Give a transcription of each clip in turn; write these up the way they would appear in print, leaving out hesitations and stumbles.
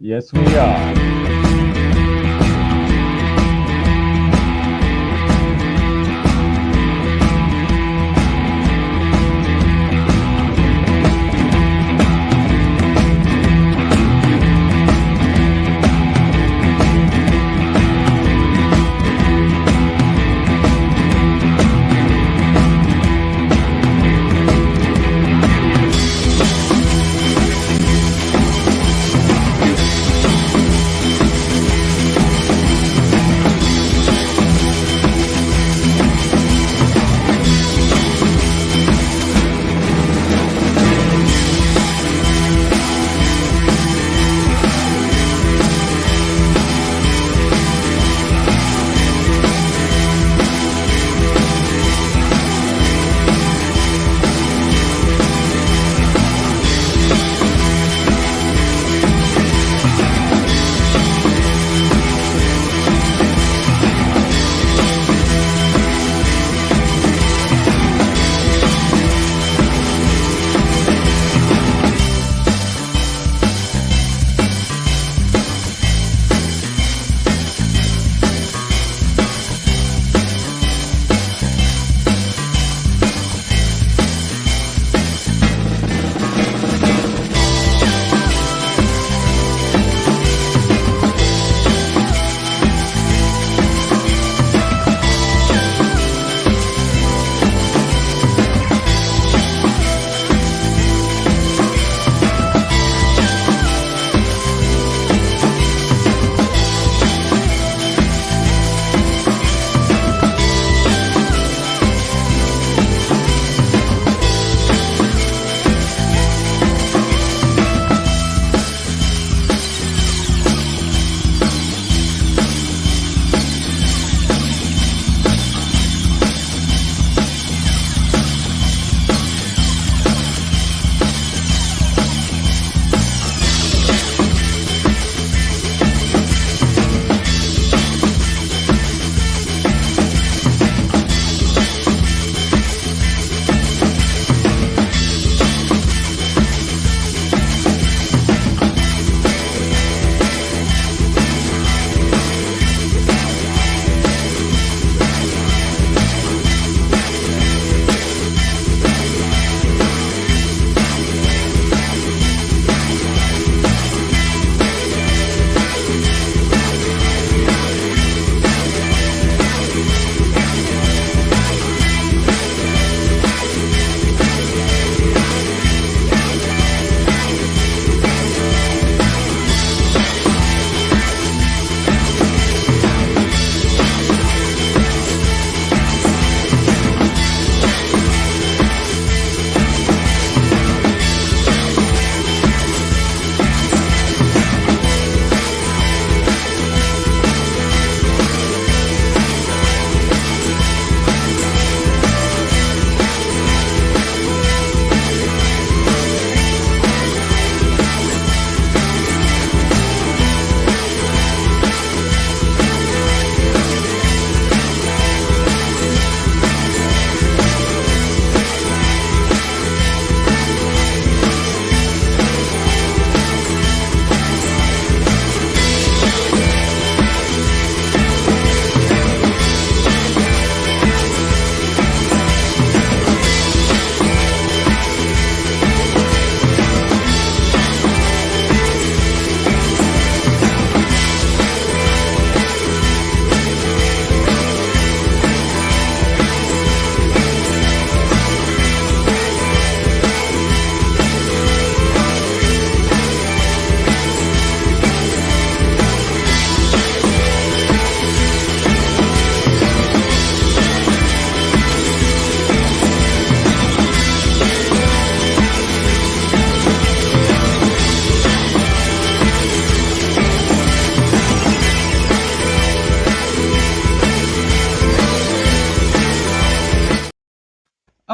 Yes, we are.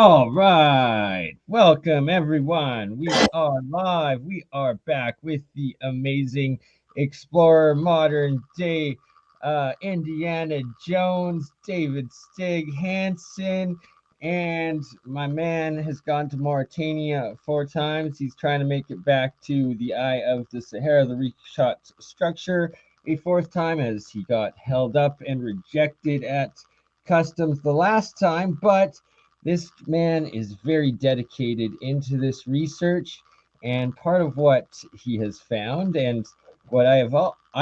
All right. Welcome, everyone. We are live. We are back with the amazing explorer, modern day Indiana Jones, David Stig Hansen. And my man has gone to Mauritania 4 times. He's trying to make it back to the eye of the Sahara, the reshot structure, a fourth time as he got held up and rejected at customs the last time. But this man is very dedicated into this research. And part of what he has found, and what I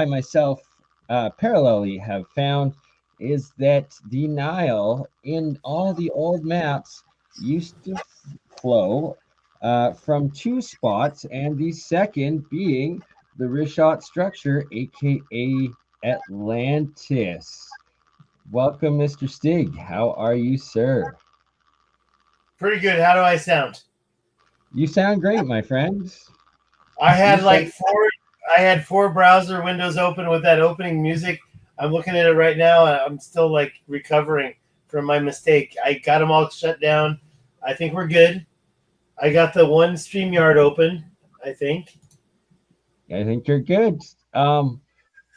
myself parallelly have found, is that the Nile in all the old maps used to flow from two spots, and the second being the Rishot structure, aka Atlantis. Welcome, Mr. Stig. How are you, sir? Pretty good. How do I sound? You sound great, my friend. I You had like sound four. I had four browser windows open with that opening music. I'm looking at it right now. I'm still like recovering from my mistake. I got them all shut down. I think we're good. I got the one StreamYard open. I think I think you're good. All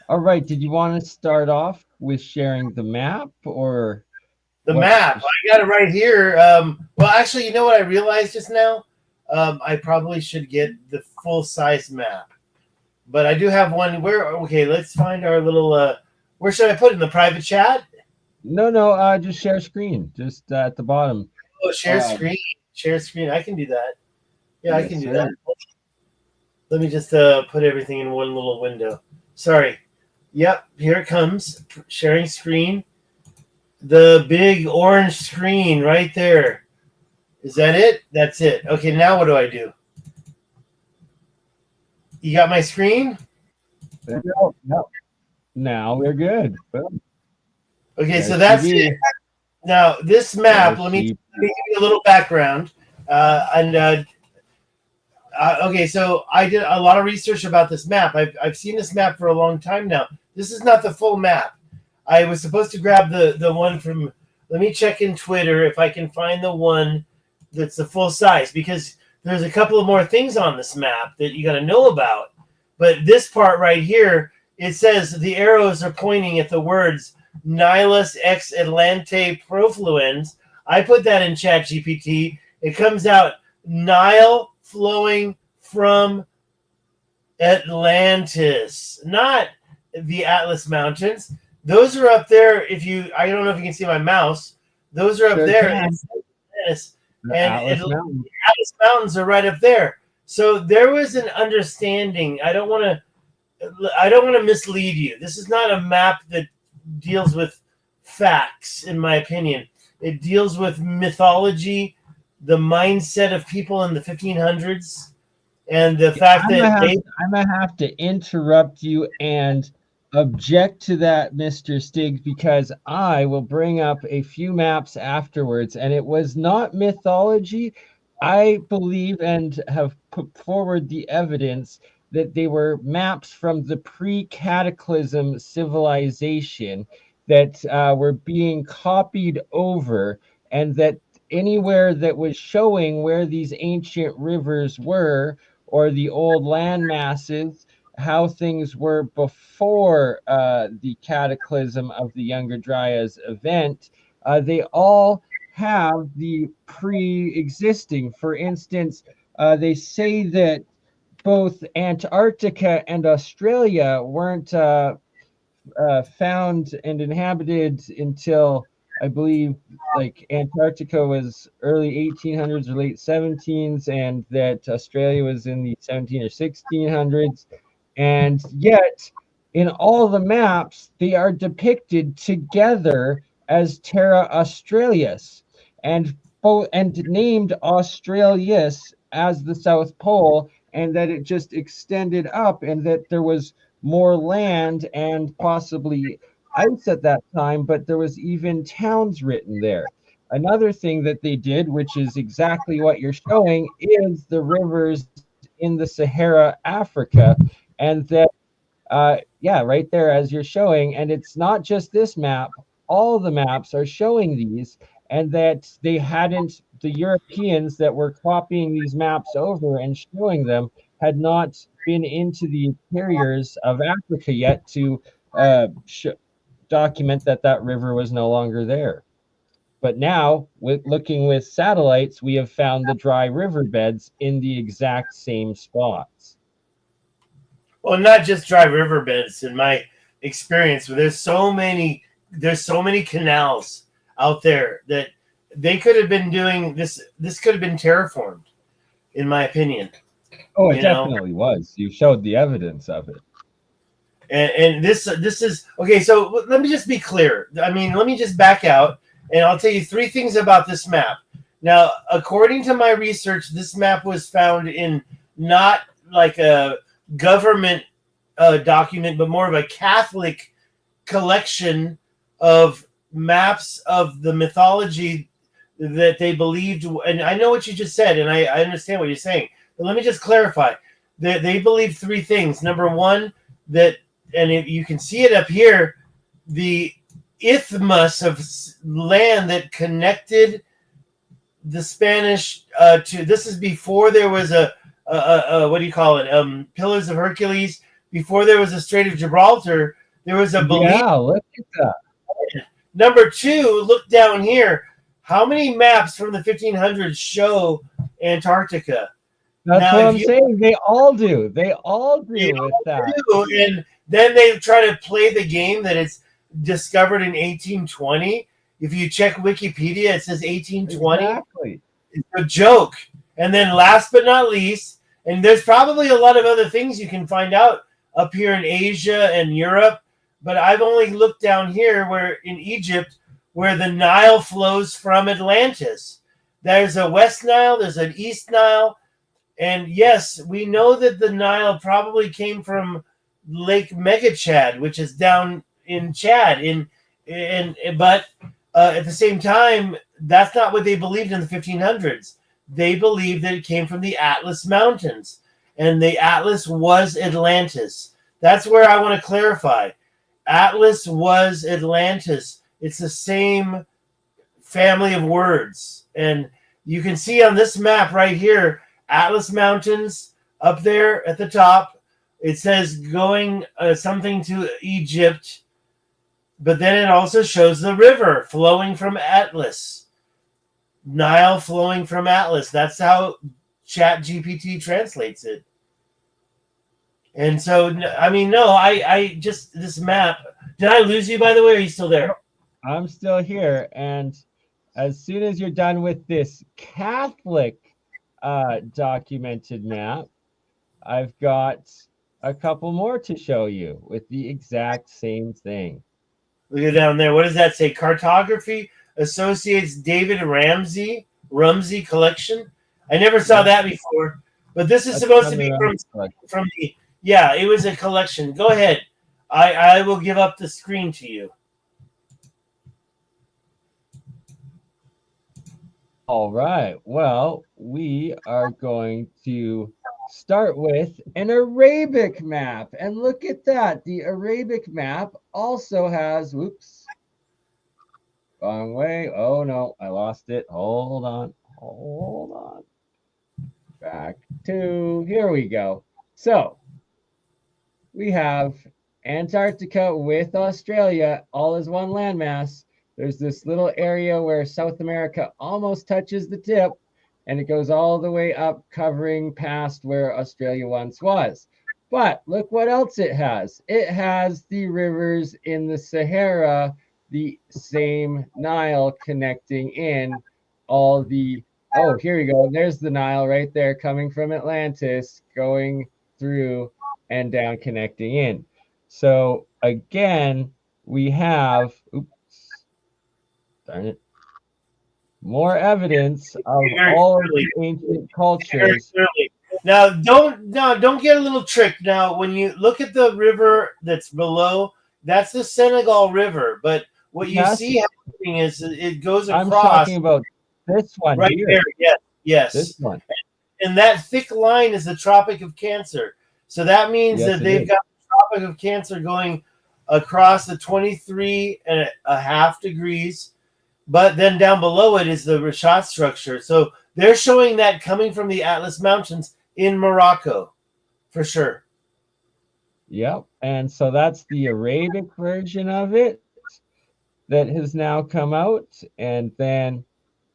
right. Did you want to start off with sharing the map or the what? map. I got it right here. Well, actually, you know what I realized just now? I probably should get the full size map. But I do have one. Where? Okay, let's find our little. Where should I put it? In the private chat? No, just share screen, just at the bottom. Oh, share Uh, screen. Share screen. I can do that. Yeah, I yes, can do that. sir. Let me just put everything in one little window. Sorry. Yep, here it comes. Sharing screen. The big orange screen right there. Is that it? That's it. Okay, now what do I do? You got my screen? There we go. Yep. Now we're good. Boom. Okay, so There's that's it. TV. Now, this map, There's let me sheep. give you a little background. Okay, so I did a lot of research about this map. I've seen this map for a long time now. This is not the full map. I was supposed to grab the one from. Let me check in Twitter if I can find the one that's the full size, because there's a couple of more things on this map that you got to know about. But this part right here, it says the arrows are pointing at the words Nilus ex Atlante profluens. I put that in Chat GPT. It comes out Nile flowing from Atlantis, not the Atlas Mountains. Those are up there. I don't know if you can see my mouse. Those are up Sure there. can. It's Atlantis, The and Atlas Mountain. the Atlas Mountains are right up there. So there was an understanding. I don't want to mislead you. This is not a map that deals with facts, in my opinion. It deals with mythology, the mindset of people in the 1500s, and the fact that I'm gonna have to interrupt you and object to that, Mr. Stiggs, because I will bring up a few maps afterwards, and it was not mythology. I believe and have put forward the evidence that they were maps from the pre-cataclysm civilization that were being copied over, and that anywhere that was showing where these ancient rivers were or the old land masses, how things were before the cataclysm of the Younger Dryas event, they all have the pre-existing. For instance, they say that both Antarctica and Australia weren't found and inhabited until, I believe, like Antarctica was early 1800s or late 17s, and that Australia was in the 17 or 1600s. And yet, in all the maps, they are depicted together as Terra Australis, and named Australis as the South Pole, and that it just extended up, and that there was more land and possibly ice at that time, but there was even towns written there. Another thing that they did, which is exactly what you're showing, is the rivers in the Sahara, Africa, and that yeah, right there as you're showing. And it's not just this map, all the maps are showing these, and that they hadn't, the Europeans that were copying these maps over and showing them had not been into the interiors of Africa yet to document that that river was no longer there. But now, with looking with satellites, we have found the dry riverbeds in the exact same spots. Well, not just dry riverbeds. In my experience, there's so many canals out there that they could have been doing this. This could have been terraformed, in my opinion. Oh, it definitely was. You showed the evidence of it. And this is okay. So let me just be clear. I mean, let me just back out, and I'll tell you three things about this map. Now, according to my research, this map was found in not like a government document, but more of a Catholic collection of maps of the mythology that they believed. And I know what you just said, and I understand what you're saying. But let me just clarify. They believed three things. Number one, that, and if you can see it up here, the isthmus of land that connected the Spanish to, this is before there was a what do you call it? Pillars of Hercules. Before there was a Strait of Gibraltar, there was a belief. Yeah, look at that. Number two, look down here. How many maps from the 1500s show Antarctica? That's now, what I'm saying. They all do. They all do with that. And then they try to play the game that it's discovered in 1820. If you check Wikipedia, it says 1820. Exactly. It's a joke. And then last but not least, and there's probably a lot of other things you can find out up here in Asia and Europe, but I've only looked down here where in Egypt, where the Nile flows from Atlantis. There's a West Nile, there's an East Nile, and yes, we know that the Nile probably came from Lake Megachad, which is down in Chad. But at the same time, that's not what they believed in the 1500s. They believed that it came from the Atlas Mountains, and the Atlas was Atlantis. That's where I want to clarify. Atlas was Atlantis. It's the same family of words. And you can see on this map right here, Atlas Mountains up there at the top. It says going something to Egypt, but then it also shows the river flowing from Atlas. Nile flowing from Atlas. That's how ChatGPT translates it. And so, I mean, no, I just, this map. Did I lose you, by the way? Are you still there? I'm still here. And as soon as you're done with this Catholic documented map, I've got a couple more to show you with the exact same thing. Look at down there. What does that say? Cartography associates David Ramsey collection. I never saw that before, but this is supposed to be from the, yeah, it was a collection. Go ahead. I will give up the screen to you. All right. Well, we are going to start with an Arabic map. And look at that. The Arabic map also has, whoops, wrong way. Oh, no, I lost it. Hold on. Back to, here we go. So we have Antarctica with Australia all as one landmass. There's this little area where South America almost touches the tip, and it goes all the way up, covering past where Australia once was. But look what else it has. It has the rivers in the Sahara, the same Nile connecting in all the, oh, here we go. There's the Nile right there coming from Atlantis, going through and down, connecting in. So again, we have, oops, darn it, more evidence of all of the ancient cultures. Now, don't get a little tricked. Now, when you look at the river that's below, that's the Senegal River. But what you see happening is it goes across. I'm talking about this one right here. There. Yes. This one. And that thick line is the Tropic of Cancer. So that means that they've got the Tropic of Cancer going across the 23.5 degrees. But then down below it is the Rashat structure. So they're showing that coming from the Atlas Mountains in Morocco, for sure. Yep. And so that's the Arabic version of it. that has now come out. And then,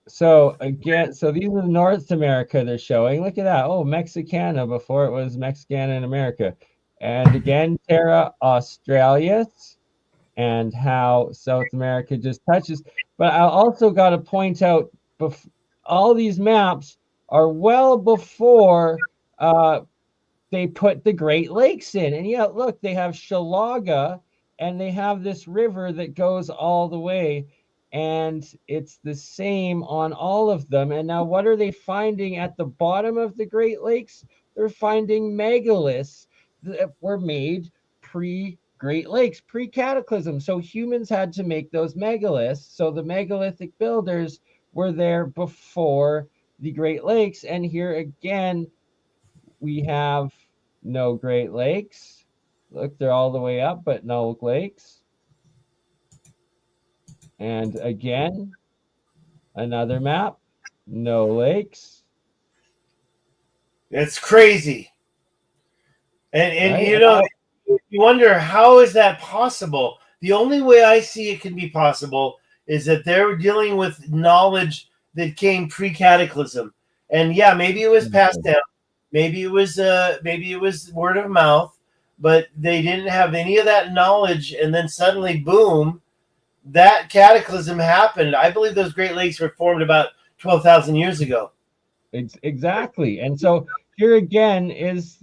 so again, so these are North America they're showing. Look at that. Oh, Mexicana before it was Mexicana in America. And again, Terra Australis, and how South America just touches. But I also got to point out, all these maps are well before they put the Great Lakes in. And yeah, look, they have Shalaga, and they have this river that goes all the way, and it's the same on all of them. And now, what are they finding at the bottom of the Great Lakes? They're finding megaliths that were made pre-Great Lakes, pre-cataclysm. So humans had to make those megaliths. So the megalithic builders were there before the Great Lakes. And here again, we have no Great Lakes. Look, they're all the way up, but no lakes. And again, another map, no lakes. It's crazy. And Right? you know, you wonder, how is that possible? The only way I see it can be possible is that they're dealing with knowledge that came pre-cataclysm. And yeah, maybe it was passed down. Maybe it was word of mouth, but they didn't have any of that knowledge, and then suddenly, boom, that cataclysm happened. I believe those Great Lakes were formed about 12,000 years ago. Exactly. And so here again is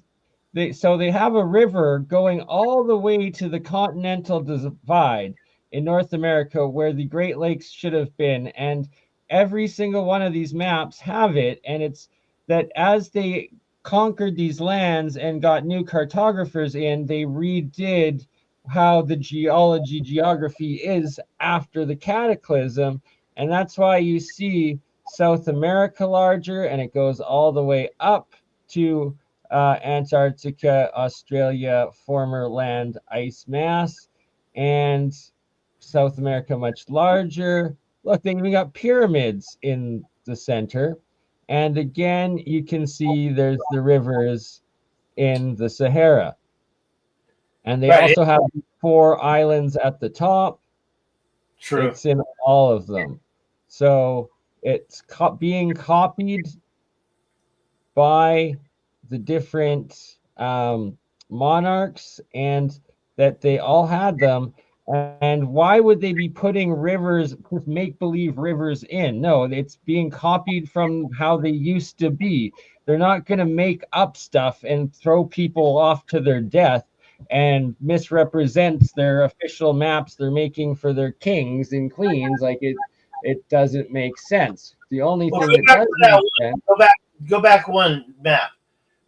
they have a river going all the way to the continental divide in North America where the Great Lakes should have been. And every single one of these maps have it. And it's that as they conquered these lands and got new cartographers in, they redid how the geography is after the cataclysm. And that's why you see South America larger, and it goes all the way up to Antarctica, Australia, former land ice mass, and South America much larger. Look, they even got pyramids in the center. And again, you can see there's the rivers in the Sahara. And they Right. also have 4 islands at the top. True. It's in all of them. So it's being copied by the different monarchs, and that they all had them. And why would they be putting rivers, make-believe rivers in? No, it's being copied from how they used to be. They're not going to make up stuff and throw people off to their death and misrepresent their official maps they're making for their kings and queens. Like it doesn't make sense. The only thing that does make sense. Go back one map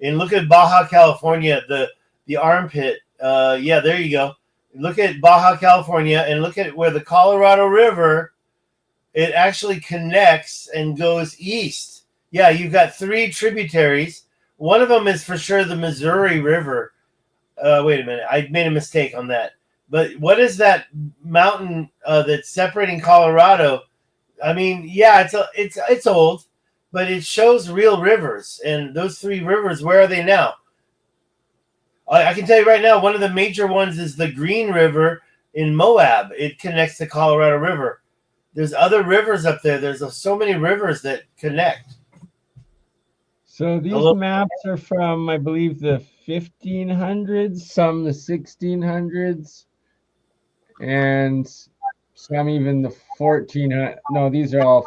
and look at Baja California, the armpit. Yeah, there you go. Look at Baja California and look at where the Colorado River, it actually connects and goes east. Yeah, you've got 3 tributaries. One of them is for sure the Missouri River. Wait a minute, I made a mistake on that. But what is that mountain that's separating Colorado? I mean, yeah, it's old, but it shows real rivers. And those 3 rivers, where are they now? I can tell you right now, one of the major ones is the Green River in Moab. It connects the Colorado River. There's other rivers up there. There's so many rivers that connect. So these maps are from, I believe, the 1500s, some the 1600s, and some even the 1400s. No, these are all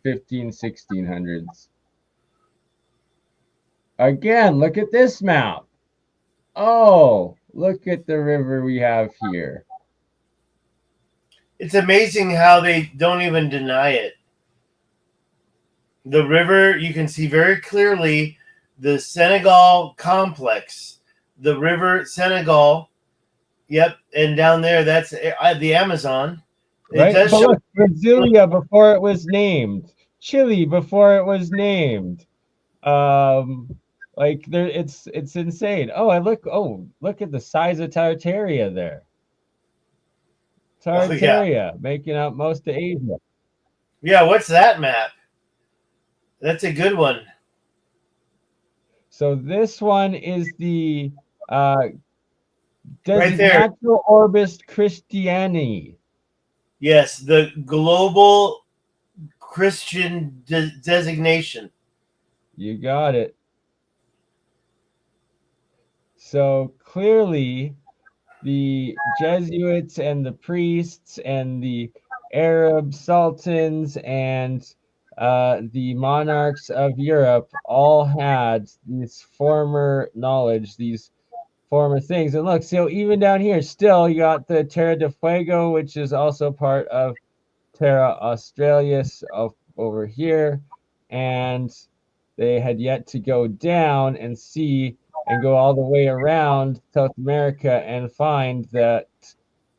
15, 1600s. Again, look at this map. Oh, look at the river we have here. It's amazing how they don't even deny it. The river, you can see very clearly the Senegal complex, the river Senegal. Yep, and down there, that's the Amazon. Right? But look, Brasilia before it was named, Chile before it was named. Like there, it's insane. Oh, look at the size of Tartaria there. Tartaria making up most of Asia. Yeah, what's that map? That's a good one. So this one is the right there. Natural Orbis Christiani. Yes, the global Christian designation. You got it. So clearly, the Jesuits and the priests and the Arab sultans and the monarchs of Europe all had this former knowledge, these former things. And look, so even down here, still, you got the Terra de Fuego, which is also part of Terra Australis over here. And they had yet to go down and see and go all the way around South America and find that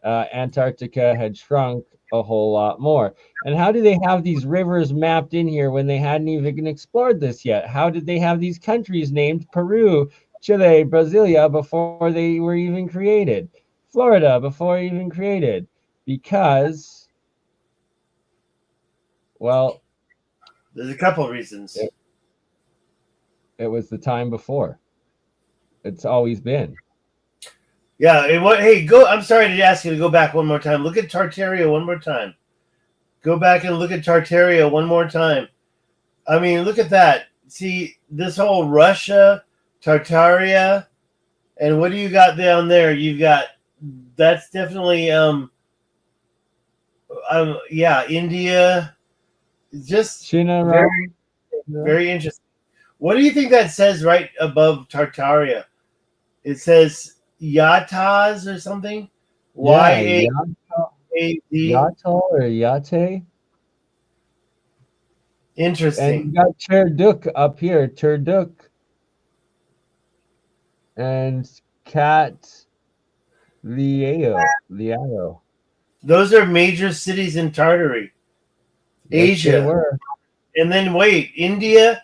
Antarctica had shrunk a whole lot more. And how do they have these rivers mapped in here when they hadn't even explored this yet? How did they have these countries named Peru, Chile, Brasilia before they were even created? Florida before even created? Because, well, there's a couple of reasons. It was the time before. It's always been. Yeah. Hey, go. I'm sorry to ask you to go back one more time. Look at Tartaria one more time. Go back and look at Tartaria one more time. I mean, look at that. See this whole Russia, Tartaria, and what do you got down there? You've got that's definitely yeah, India. Just very interesting. What do you think that says right above Tartaria? It says Yatas or something. Yeah, Y-A-A-D. Yatal or Yate. Interesting. And you got Turduk up here, Turduk. And Cat Liao. Those are major cities in Tartary. Yes, Asia. they were. And then wait, India,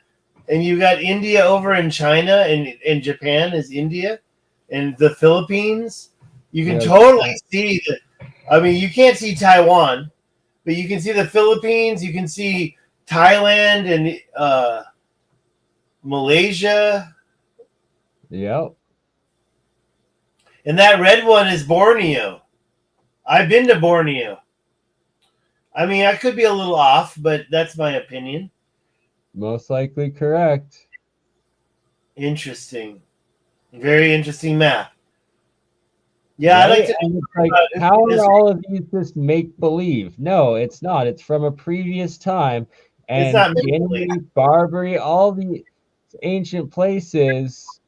and you got India over in China, and Japan is India, and the Philippines. You can totally see that. I mean, you can't see Taiwan, but you can see the Philippines. You can see Thailand and Malaysia. Yep. And that red one is Borneo. I've been to Borneo. I mean, I could be a little off, but that's my opinion. Most likely correct. Interesting. Very interesting map. Yeah, right? I like to. Like, how are all of these just make believe? No, it's not. It's from a previous time. And it's not Guinea, Barbary, all the ancient places.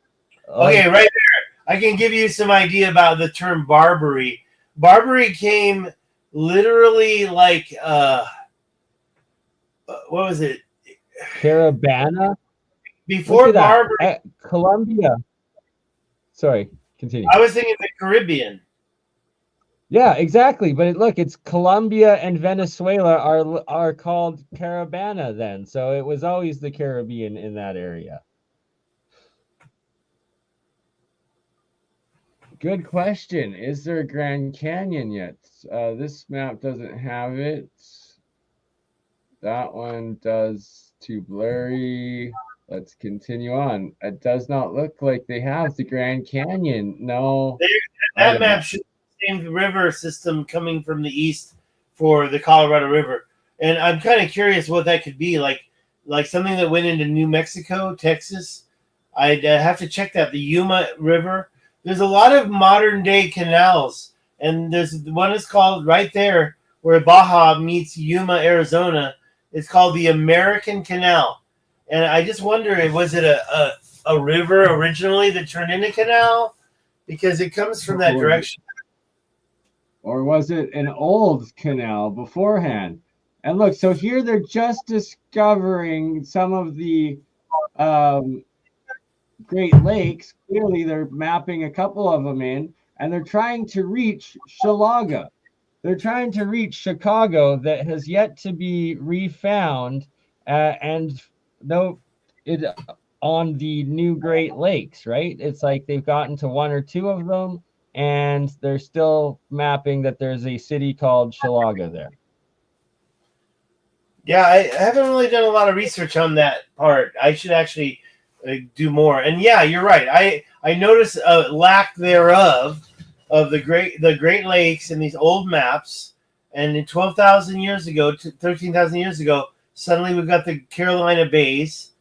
Okay, right there. I can give you some idea about the term Barbary. Barbary came literally like what was it? Caravana? Before Barbary. Colombia. Sorry, continue. I was thinking the Caribbean. Yeah, exactly. But look, it's Colombia and Venezuela are called Caravana then. So it was always the Caribbean in that area. Good question. Is there a Grand Canyon yet? This map doesn't have it. That one does too blurry. Let's continue on. It does not look like they have the Grand Canyon. No. That map shows the same river system coming from the east for the Colorado River. And I'm kind of curious what that could be. Like something that went into New Mexico, Texas. I'd have to check that. The Yuma River. There's a lot of modern day canals. And there's one is called right there where Baja meets Yuma, Arizona. It's called the American Canal. And I just wonder, was it a river originally that turned into canal? Because it comes from that direction. Or was it an old canal beforehand? And look, so here they're just discovering some of the Great Lakes. Clearly, they're mapping a couple of them in, and they're trying to reach Shalaga. They're trying to reach Chicago that has yet to be refound, and no, it on the new Great Lakes, right? It's like they've gotten to one or two of them, and they're still mapping that there's a city called Shalaga there. Yeah, I haven't really done a lot of research on that part. I should actually do more. And yeah, you're right. I noticed a lack thereof of the Great Lakes in these old maps, And in 12,000 years ago, 13,000 years ago, suddenly we've got the Carolina Bays,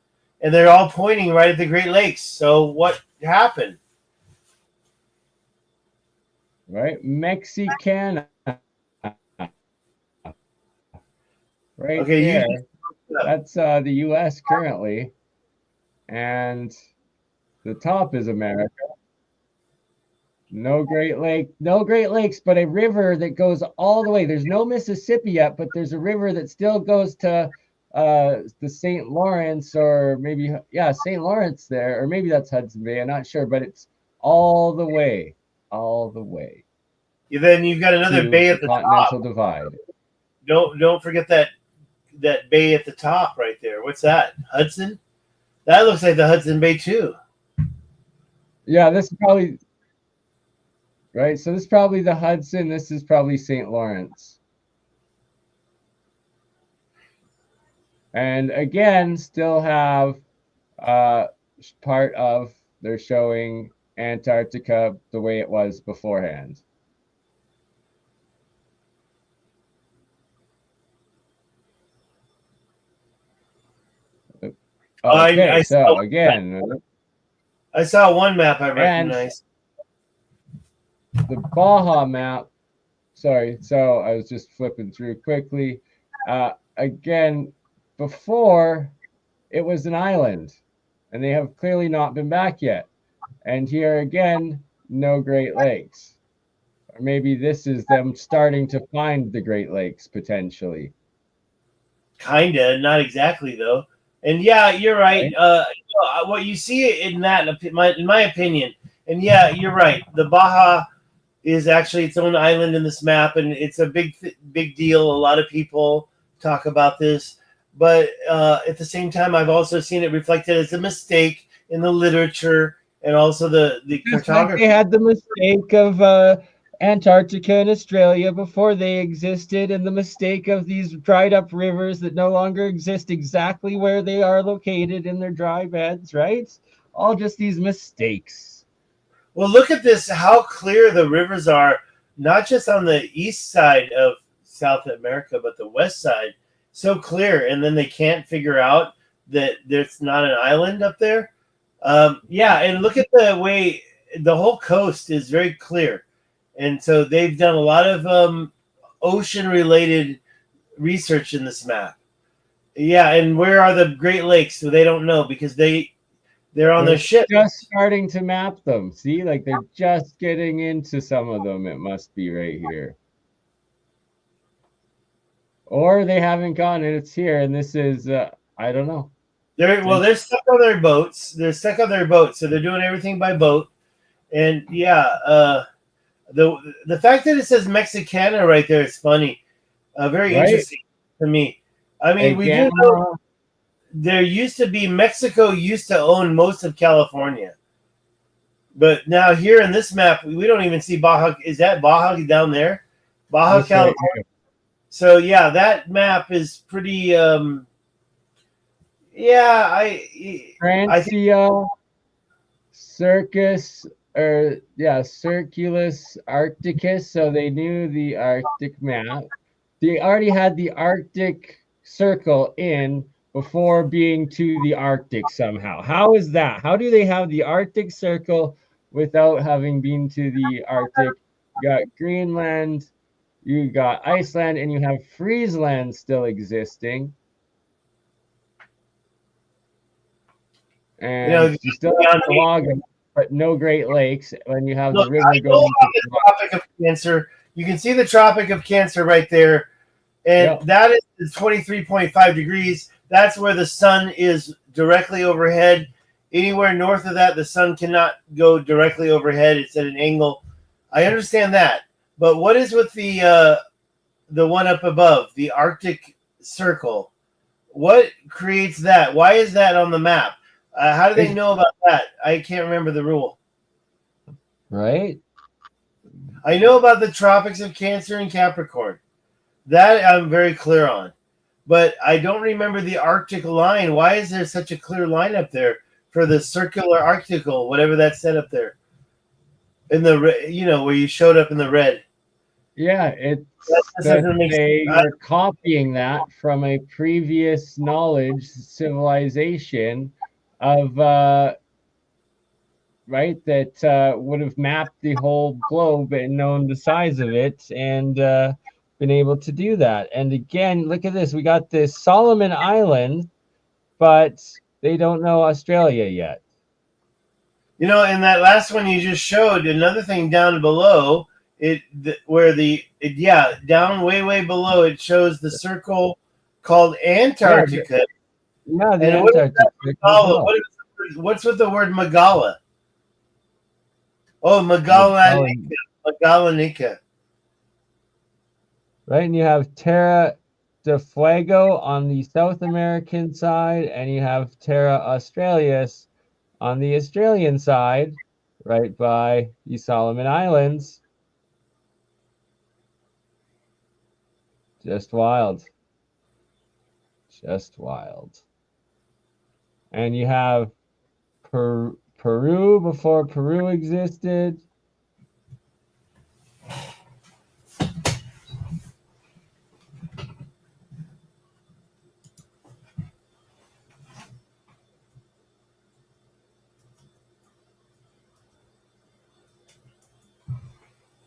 and they're all pointing right at the Great Lakes. So what happened? Right, Mexicana, right Okay, you there. That's the U.S. currently, and the top is America. No Great Lakes, but a river that goes all the way. There's no Mississippi yet, but there's a river that still goes to the St. Lawrence, or maybe St. Lawrence there, or maybe that's Hudson Bay. I'm not sure, but it's all the way, all the way then you've got another to bay the at the Continental top. Divide. Don't forget that bay at the top right there. What's that? Hudson? That looks like the Hudson Bay too. Yeah, this is probably right. So this is probably the Hudson. This is probably St. Lawrence. And again, still have part of, they're showing Antarctica the way it was beforehand. Okay, so again, I saw one map I recognized. The Baja map. Sorry, so I was just flipping through quickly. Again, before it was an island, and they have clearly not been back yet. And here again, no Great Lakes. Or maybe this is them starting to find the Great Lakes potentially. Kinda, not exactly though. And yeah, you're right. What you see in that, in my opinion, and yeah, you're right. The Baja is actually its own island in this map, and it's a big deal. A lot of people talk about this, but at the same time, I've also seen it reflected as a mistake in the literature and also the cartography. Like they had the mistake of Antarctica and Australia before they existed, and the mistake of these dried up rivers that no longer exist exactly where they are located in their dry beds, right? All just these mistakes. Well, look at this, how clear the rivers are, not just on the east side of South America, but the west side. So clear, and then they can't figure out that there's not an island up there. And look at the way the whole coast is very clear. And so they've done a lot of ocean-related research in this map. Yeah, and where are the Great Lakes? So they don't know because they're on their ship. Just starting to map them. See, like they're just getting into some of them. It must be right here. Or they haven't gone and it's here. And this is, I don't know. They're stuck on their boats. So they're doing everything by boat. And yeah, the fact that it says Mexicana right there is funny. Very interesting to me. I mean, we do know there used to be, Mexico used to own most of California. But now here in this map, we don't even see Baja. Is that Baja down there? Baja, California. Right. So yeah, that map is pretty Francia Circus, or Circulus Arcticus. So they knew the Arctic map. They already had the Arctic Circle in before being to the Arctic somehow. How is that? How do they have the Arctic Circle without having been to the Arctic? You got Greenland, you got Iceland, and you have Friesland still existing. And you still have Alaga, but no Great Lakes. When you have the river going to the Tropic of Cancer, you can see the Tropic of Cancer right there, and that is 23.5 degrees. That's where the sun is directly overhead. Anywhere north of that, the sun cannot go directly overhead. It's at an angle. I understand that, but what is with the one up above, the Arctic Circle? What creates that? Why is that on the map? How do they know about that? I can't remember the rule. Right. I know about the Tropics of Cancer and Capricorn. That I'm very clear on. But I don't remember the Arctic line. Why is there such a clear line up there for the circular Arctical, whatever that's set up there? In the, where you showed up in the red. Yeah, it's That that doesn't make sense. they were copying that from a previous knowledge civilization of right that would have mapped the whole globe and known the size of it and been able to do that. And again, look at this. We got this Solomon Island, but they don't know Australia yet. You know, in that last one you just showed, another thing down below down way below it shows the circle called Yeah, Antarctica. yeah, the And what is Antarctic that as Magala? well. What's with the word Magala? Oh, Magellan. Magallanica. Right, and you have Terra del Fuego on the South American side, and you have Terra Australis on the Australian side, right by the Solomon Islands. Just wild. Just wild. And you have Peru before Peru existed.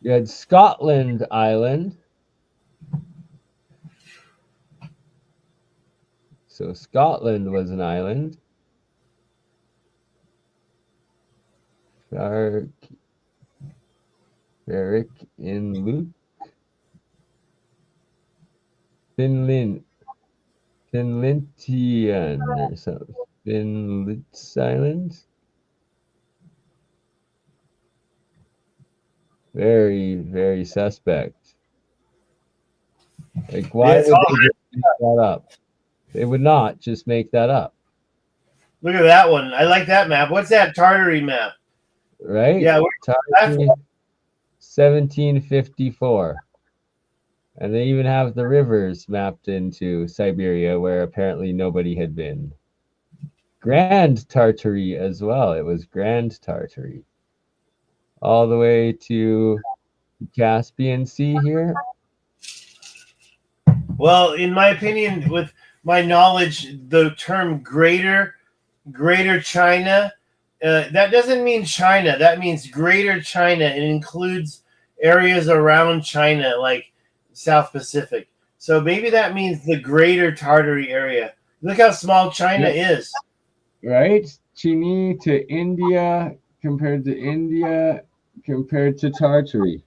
You had Scotland Island. So Scotland was an island. Eric in Luke. Finland. Finlandian or something. Finlitz Island. Very, very suspect. Like, why It's would all, they just make that up? They would not just make that up, look at that one. I like that map. What's that Tartary map? right? Yeah, Tartary, 1754. And they even have the rivers mapped into Siberia where apparently nobody had been. Grand Tartary as well. It was Grand Tartary. All the way to the Caspian Sea here. well, in my opinion, with my knowledge, the term Greater China, that doesn't mean China. That means Greater China. It includes areas around China, like South Pacific. So maybe that means the Greater Tartary area. Look how small China is. Right? Chini to India compared to Tartary.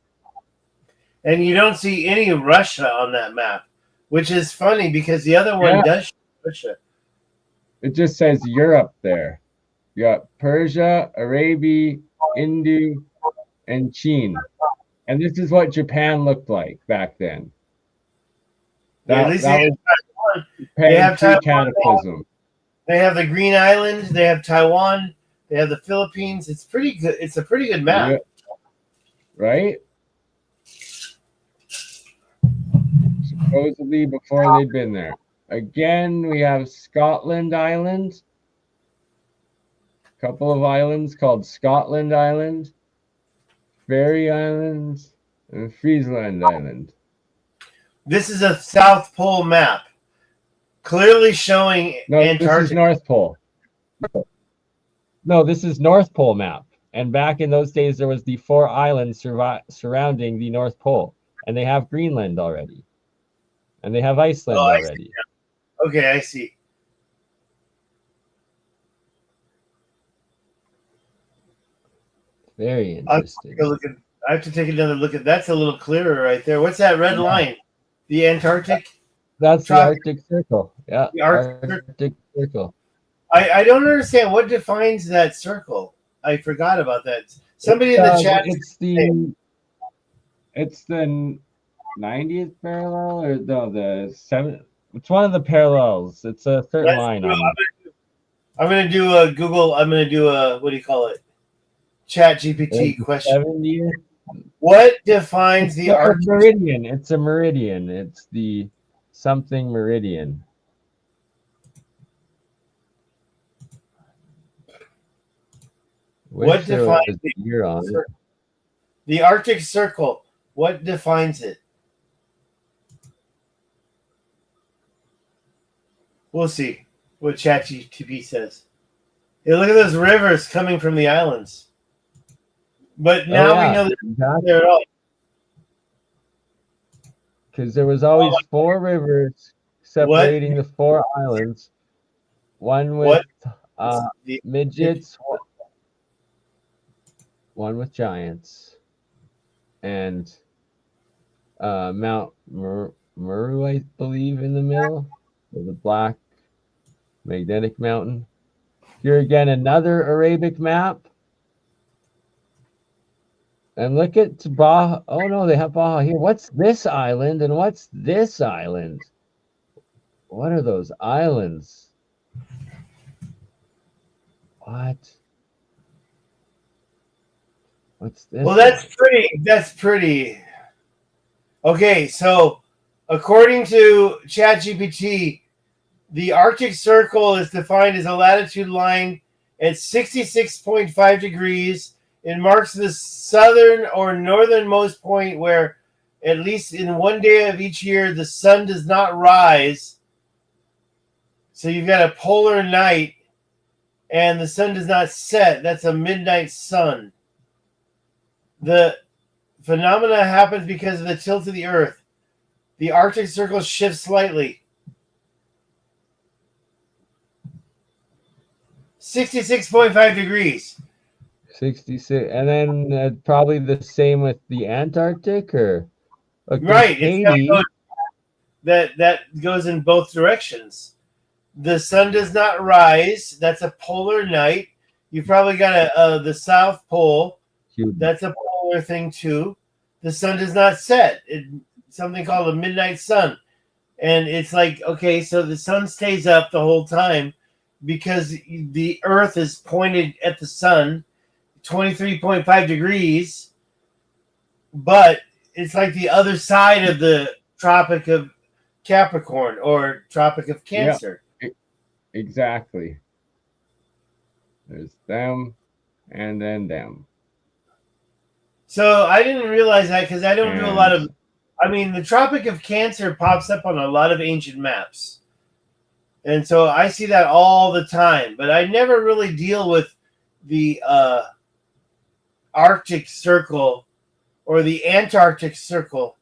And you don't see any Russia on that map, which is funny because the other one does show Russia. It just says Europe there. You got Persia, Arabia, India, and Chin. And this is what Japan looked like back then. At least that was they have Taiwan. Cataclysm. They have the Green Islands. They have Taiwan. They have the Philippines. It's pretty good. It's a pretty good map, right? Supposedly before they'd been there. Again, we have Scotland Island. A couple of islands called Scotland Island, Faroe Islands, and Friesland Island. This is a South Pole map, clearly showing Antarctica. This is North Pole. No, this is North Pole map. And back in those days, there was the 4 islands surrounding the North Pole. And they have Greenland already. And they have Iceland already. Yeah. Okay, I see. Very interesting. I have to take another look at that's a little clearer right there. What's that red line? The Antarctic? That's the Arctic Circle. Yeah, the Arctic Circle. I don't understand what defines that circle. I forgot about that. Somebody in the chat. It's the 90th parallel or no, the 7th. It's one of the parallels. It's a certain line on it. I'm going to do a Google. I'm going to do a, what do you call it? Chat GPT question. 70th? What defines the Arctic meridian? It's a meridian. It's the something meridian. What defines the year on it? The Arctic Circle? What defines it? We'll see what ChatGPT says. Hey, look at those rivers coming from the islands. But now we know that they're all. Because there was always 4 rivers separating the 4 islands. One with midgets, one with giants, and Mount Meru, I believe, in the middle, with the black magnetic mountain. Here again, another Arabic map. And look at Baja. Oh no, they have Baja here. What's this island and what's this island? What are those islands? What? What's this? Well, that's pretty. That's pretty. Okay, so according to ChatGPT, the Arctic Circle is defined as a latitude line at 66.5 degrees. It marks the southern or northernmost point where, at least in one day of each year, the sun does not rise. So you've got a polar night, and the sun does not set. That's a midnight sun. The phenomena happens because of the tilt of the Earth. The Arctic Circle shifts slightly. 66.5 degrees. 66, and then probably the same with the Antarctic, or right? Haiti. That goes in both directions. The sun does not rise. That's a polar night. You probably got the South Pole. That's a polar thing too. The sun does not set. It's something called a midnight sun, and it's like, okay, so the sun stays up the whole time because the Earth is pointed at the sun. 23.5 degrees, but it's like the other side of the Tropic of Capricorn or Tropic of Cancer. Yep. Exactly. There's them and then them. So I didn't realize that because I don't do a lot of. I mean, the Tropic of Cancer pops up on a lot of ancient maps, and so I see that all the time. But I never really deal with the Arctic Circle or the Antarctic Circle.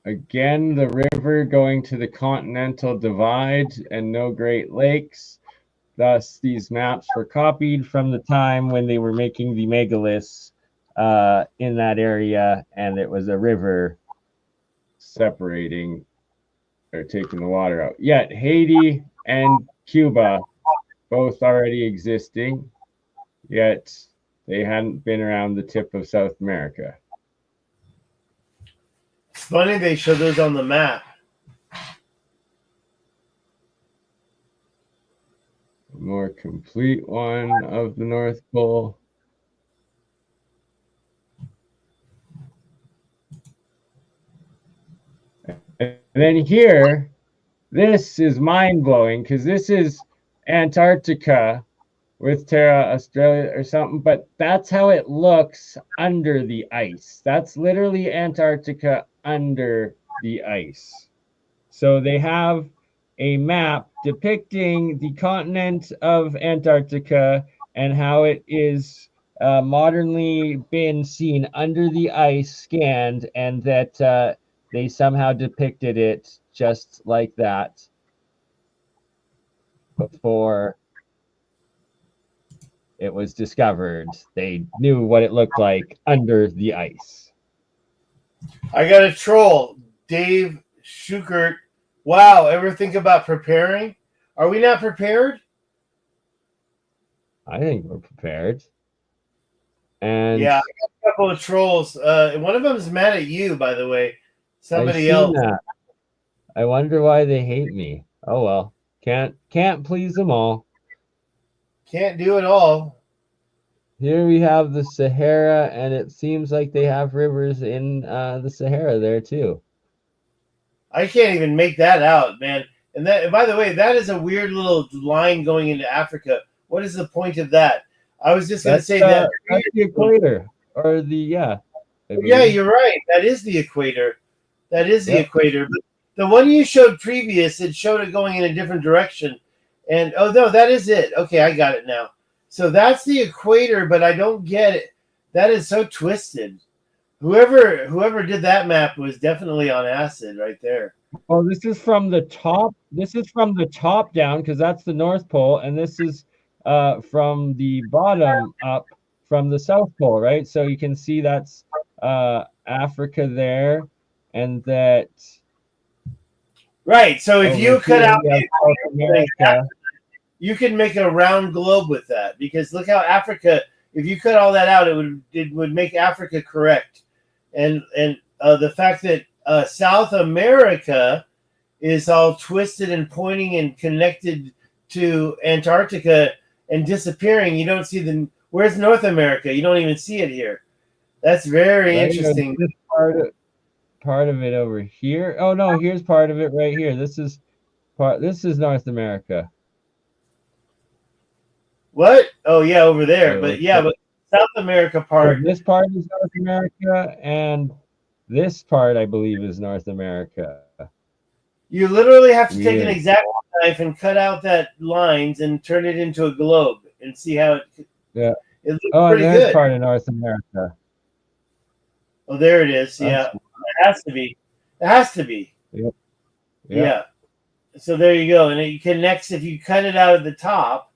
Again, the river going to the continental divide and no Great Lakes. Thus, these maps were copied from the time when they were making the megaliths in that area, and it was a river separating or taking the water out. Yet Haiti and Cuba both already existing, yet they hadn't been around the tip of South America. It's funny they show those on the map. A more complete one of the North Pole. And then here, this is mind-blowing because this is Antarctica with Terra Australia or something, but that's how it looks under the ice. That's literally Antarctica under the ice. So they have a map depicting the continent of Antarctica and how it is modernly been seen under the ice, scanned, and that they somehow depicted it just like that before it was discovered. They knew what it looked like under the ice. I got a troll, Dave Schukert. Wow, ever think about preparing? Are we not prepared? I think we're prepared. And yeah, I got a couple of trolls. One of them is mad at you, by the way. Somebody else. That. I wonder why they hate me. Oh well, can't please them all. Can't do it all. Here we have the Sahara, and it seems like they have rivers in the Sahara there too. I can't even make that out, man. And that, by the way, that is a weird little line going into Africa. What is the point of that? I was just going to say that. That's the equator. or the I Yeah, believe. you're right. That is the equator. That is the Yep. equator. But the one you showed previous, it showed it going in a different direction. And oh no, that is it. Okay, I got it now. So that's the equator, but I don't get it. That is so twisted. Whoever did that map was definitely on acid right there. Well, this is from the top. This is from the top down because that's the North Pole, and this is from the bottom up from the South Pole, right? So you can see that's Africa there, and that Right. So if over you cut here out we have the South equator, America. you can make a round globe with that because look how Africa. If you cut all that out, it would make Africa correct, and the fact that South America is all twisted and pointing and connected to Antarctica and disappearing. You don't see where's North America? You don't even see it here. That's very Right? interesting. This part of it over here. Oh no, here's part of it right here. This is part. This is North America. What? Oh yeah, over there. It But looks yeah, like. but South America So part. this part is North America, and this part, I believe, is North America. You literally have to take an Weird. exact knife and cut out that lines and turn it into a globe and see how Yeah. it looks Oh, and pretty there's good. part of North America. Oh, there it is. That's Yeah, it has to be. It has to be. yep. Yep. Yeah. So there you go, and it connects if you cut it out at the top.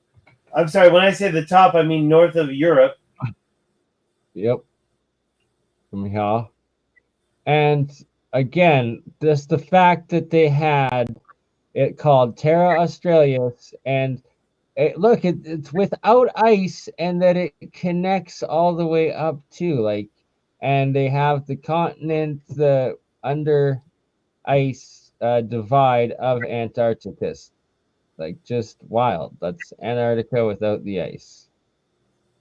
I'm sorry, when I say the top, I mean north of Europe. Yep. From here. And again, just the fact that they had it called Terra Australis, and it's without ice, and that it connects all the way up too. Like, and they have the continent, the under ice divide of Antarcticus. Like, just wild. That's Antarctica without the ice.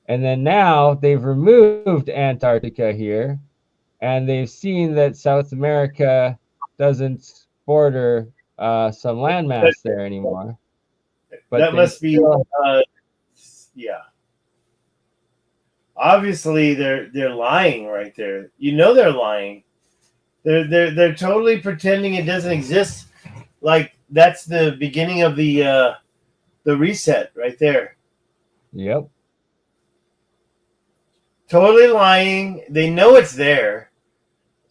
And then now they've removed Antarctica here, and they've seen that South America doesn't border some That, landmass there anymore. But that they must be, still, yeah. Obviously, they're lying right there. You know they're lying. They're totally pretending it doesn't exist. Like that's the beginning of the reset right there. yep. Totally lying. They know it's there.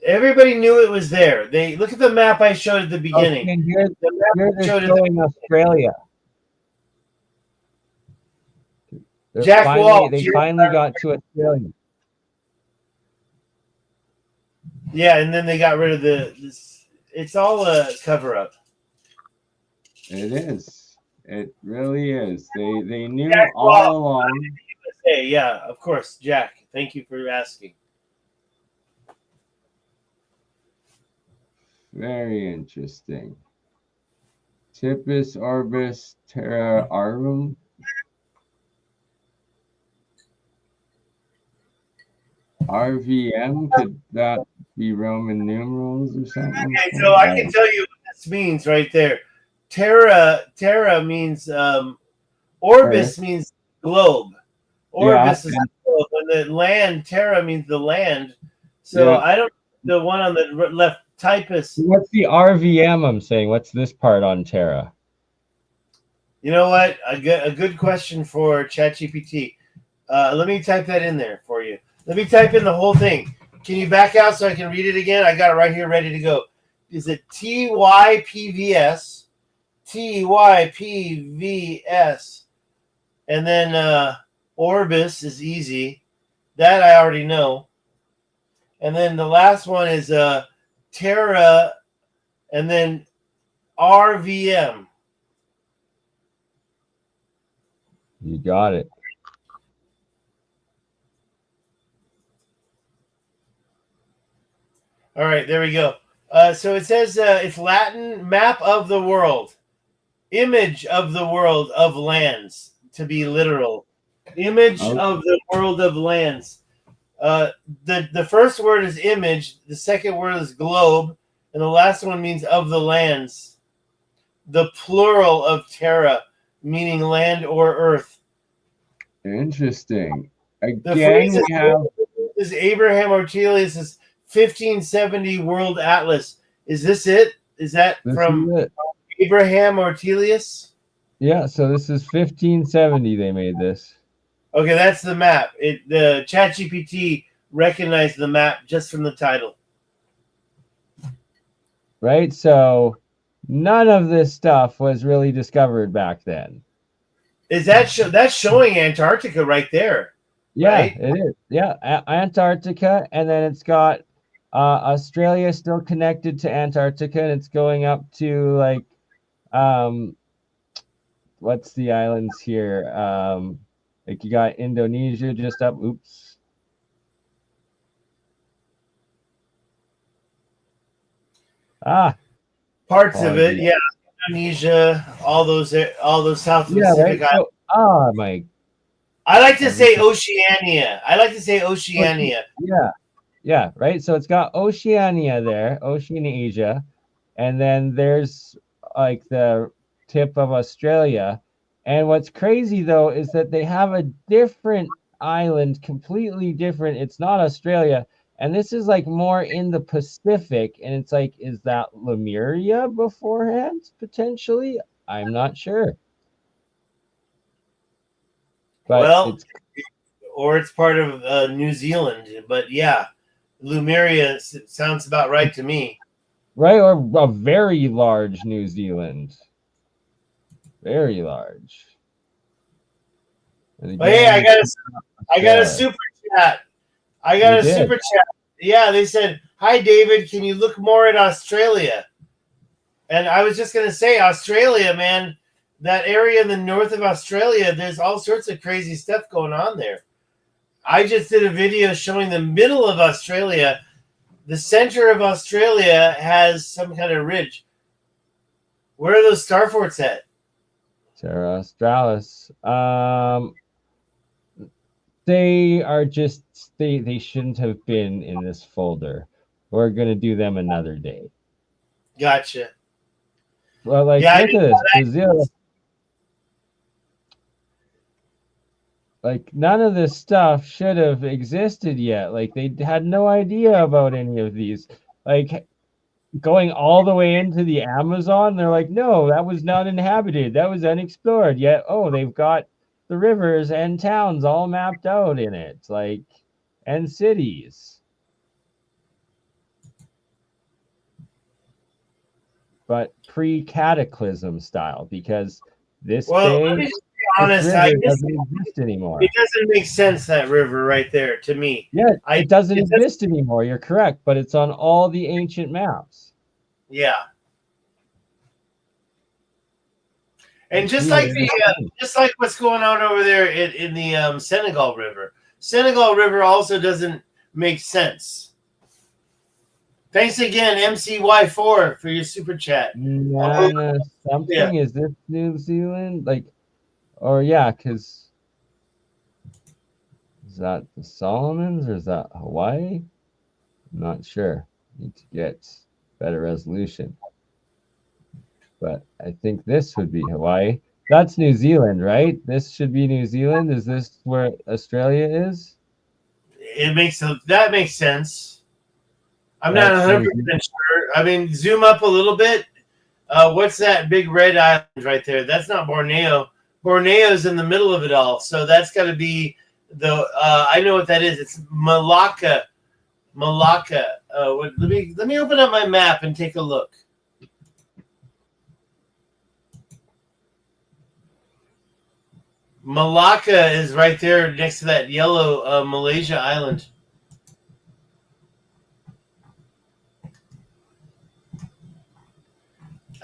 Everybody knew it was there. They look at the map I showed at the beginning. Okay, and here, The map here I they're showed at the showing Australia. Jack Walsh. They finally got to Australia. Yeah, and then they got rid of this. It's all a cover up. It is. It really is. They knew Jack all Walsh. along. Hey, yeah, of course, Jack. Thank you for asking. Very interesting. Tipis orbis terra arbum. RVM, could that be Roman numerals or something? Okay, so I can tell you what this means right there. Terra means orbis means globe. Orbis is globe, and the land Terra means the land. So I don't. The one on the left, typus. What's the RVM I'm saying? What's this part on Terra? You know what? A good question for ChatGPT. Let me type that in there for you. Let me type in the whole thing. Can you back out so I can read it again? I got it right here ready to go. Is it TYPVS? TYPVS. And then Orbis is easy. That I already know. And then the last one is Terra and then RVM. You got it. All right, there we go. So it says it's Latin map of the world, image of the world of lands, to be literal. Image of the world of lands. The first word is image, the second word is globe, and the last one means of the lands. The plural of terra, meaning land or earth. Interesting. Again, we have This is Abraham Ortelius' 1570 World Atlas. Is this it? Is that This from is it. Abraham Ortelius? Yeah, so this is 1570 they made this. Okay, that's the map. The ChatGPT recognized the map just from the title. Right? So none of this stuff was really discovered back then. Is that that's showing Antarctica right there? Yeah, Right? it is. Yeah, Antarctica, and then it's got Australia still connected to Antarctica, and it's going up to like what's the islands here? Like you got Indonesia just up. Oops. Parts of it, Apologies. yeah. Indonesia, all those South Yeah, Pacific right. islands. So, my. I like to say Oceania. Yeah, right. So it's got Oceania there, Oceania, and then there's like the tip of Australia. And what's crazy though is that they have a different island, completely different. It's not Australia, and this is like more in the Pacific. And it's like, is that Lemuria beforehand? Potentially, I'm not sure. But Well, it's or it's part of New Zealand. But yeah, Lemuria sounds about right to me. right, or a very large New Zealand. Very large. And Oh, hey, I got a super chat. Yeah, they said, "Hi, David. Can you look more at Australia?" And I was just gonna say, Australia, man, that area in the north of Australia, there's all sorts of crazy stuff going on there. I just did a video showing the middle of Australia. The center of Australia has some kind of ridge. Where are those star forts at? Terra Australis. They are just they shouldn't have been in this folder. We're gonna do them another day. Gotcha. Well, like Yeah, look at this. Brazil. Like none of this stuff should have existed yet. Like they had no idea about any of these. Like going all the way into the Amazon, they're like, no, that was not inhabited. That was unexplored. Yet, oh, they've got the rivers and towns all mapped out in it, like, and cities. But pre-cataclysm style, because this let me bay, just be honest, this river doesn't exist anymore. It doesn't make sense, that river right there, to me. Yeah, it doesn't exist anymore. You're correct, but it's on all the ancient maps. Yeah. And just like what's going on over there in the Senegal River. Senegal River also doesn't make sense. Thanks again, MCY4, for your super chat. Something is this New Zealand? Like, or yeah, because is that the Solomons or is that Hawaii? I'm not sure. Need to get better resolution. But I think this would be Hawaii. That's New Zealand, right? This should be New Zealand. Is this where Australia is? That makes sense. I'm not 100% sure. I mean, zoom up a little bit. What's that big red island right there? That's not Borneo. Borneo's in the middle of it all, so that's got to be the. I know what that is. It's Malacca. Malacca. Let me open up my map and take a look. Malacca is right there next to that yellow Malaysia island.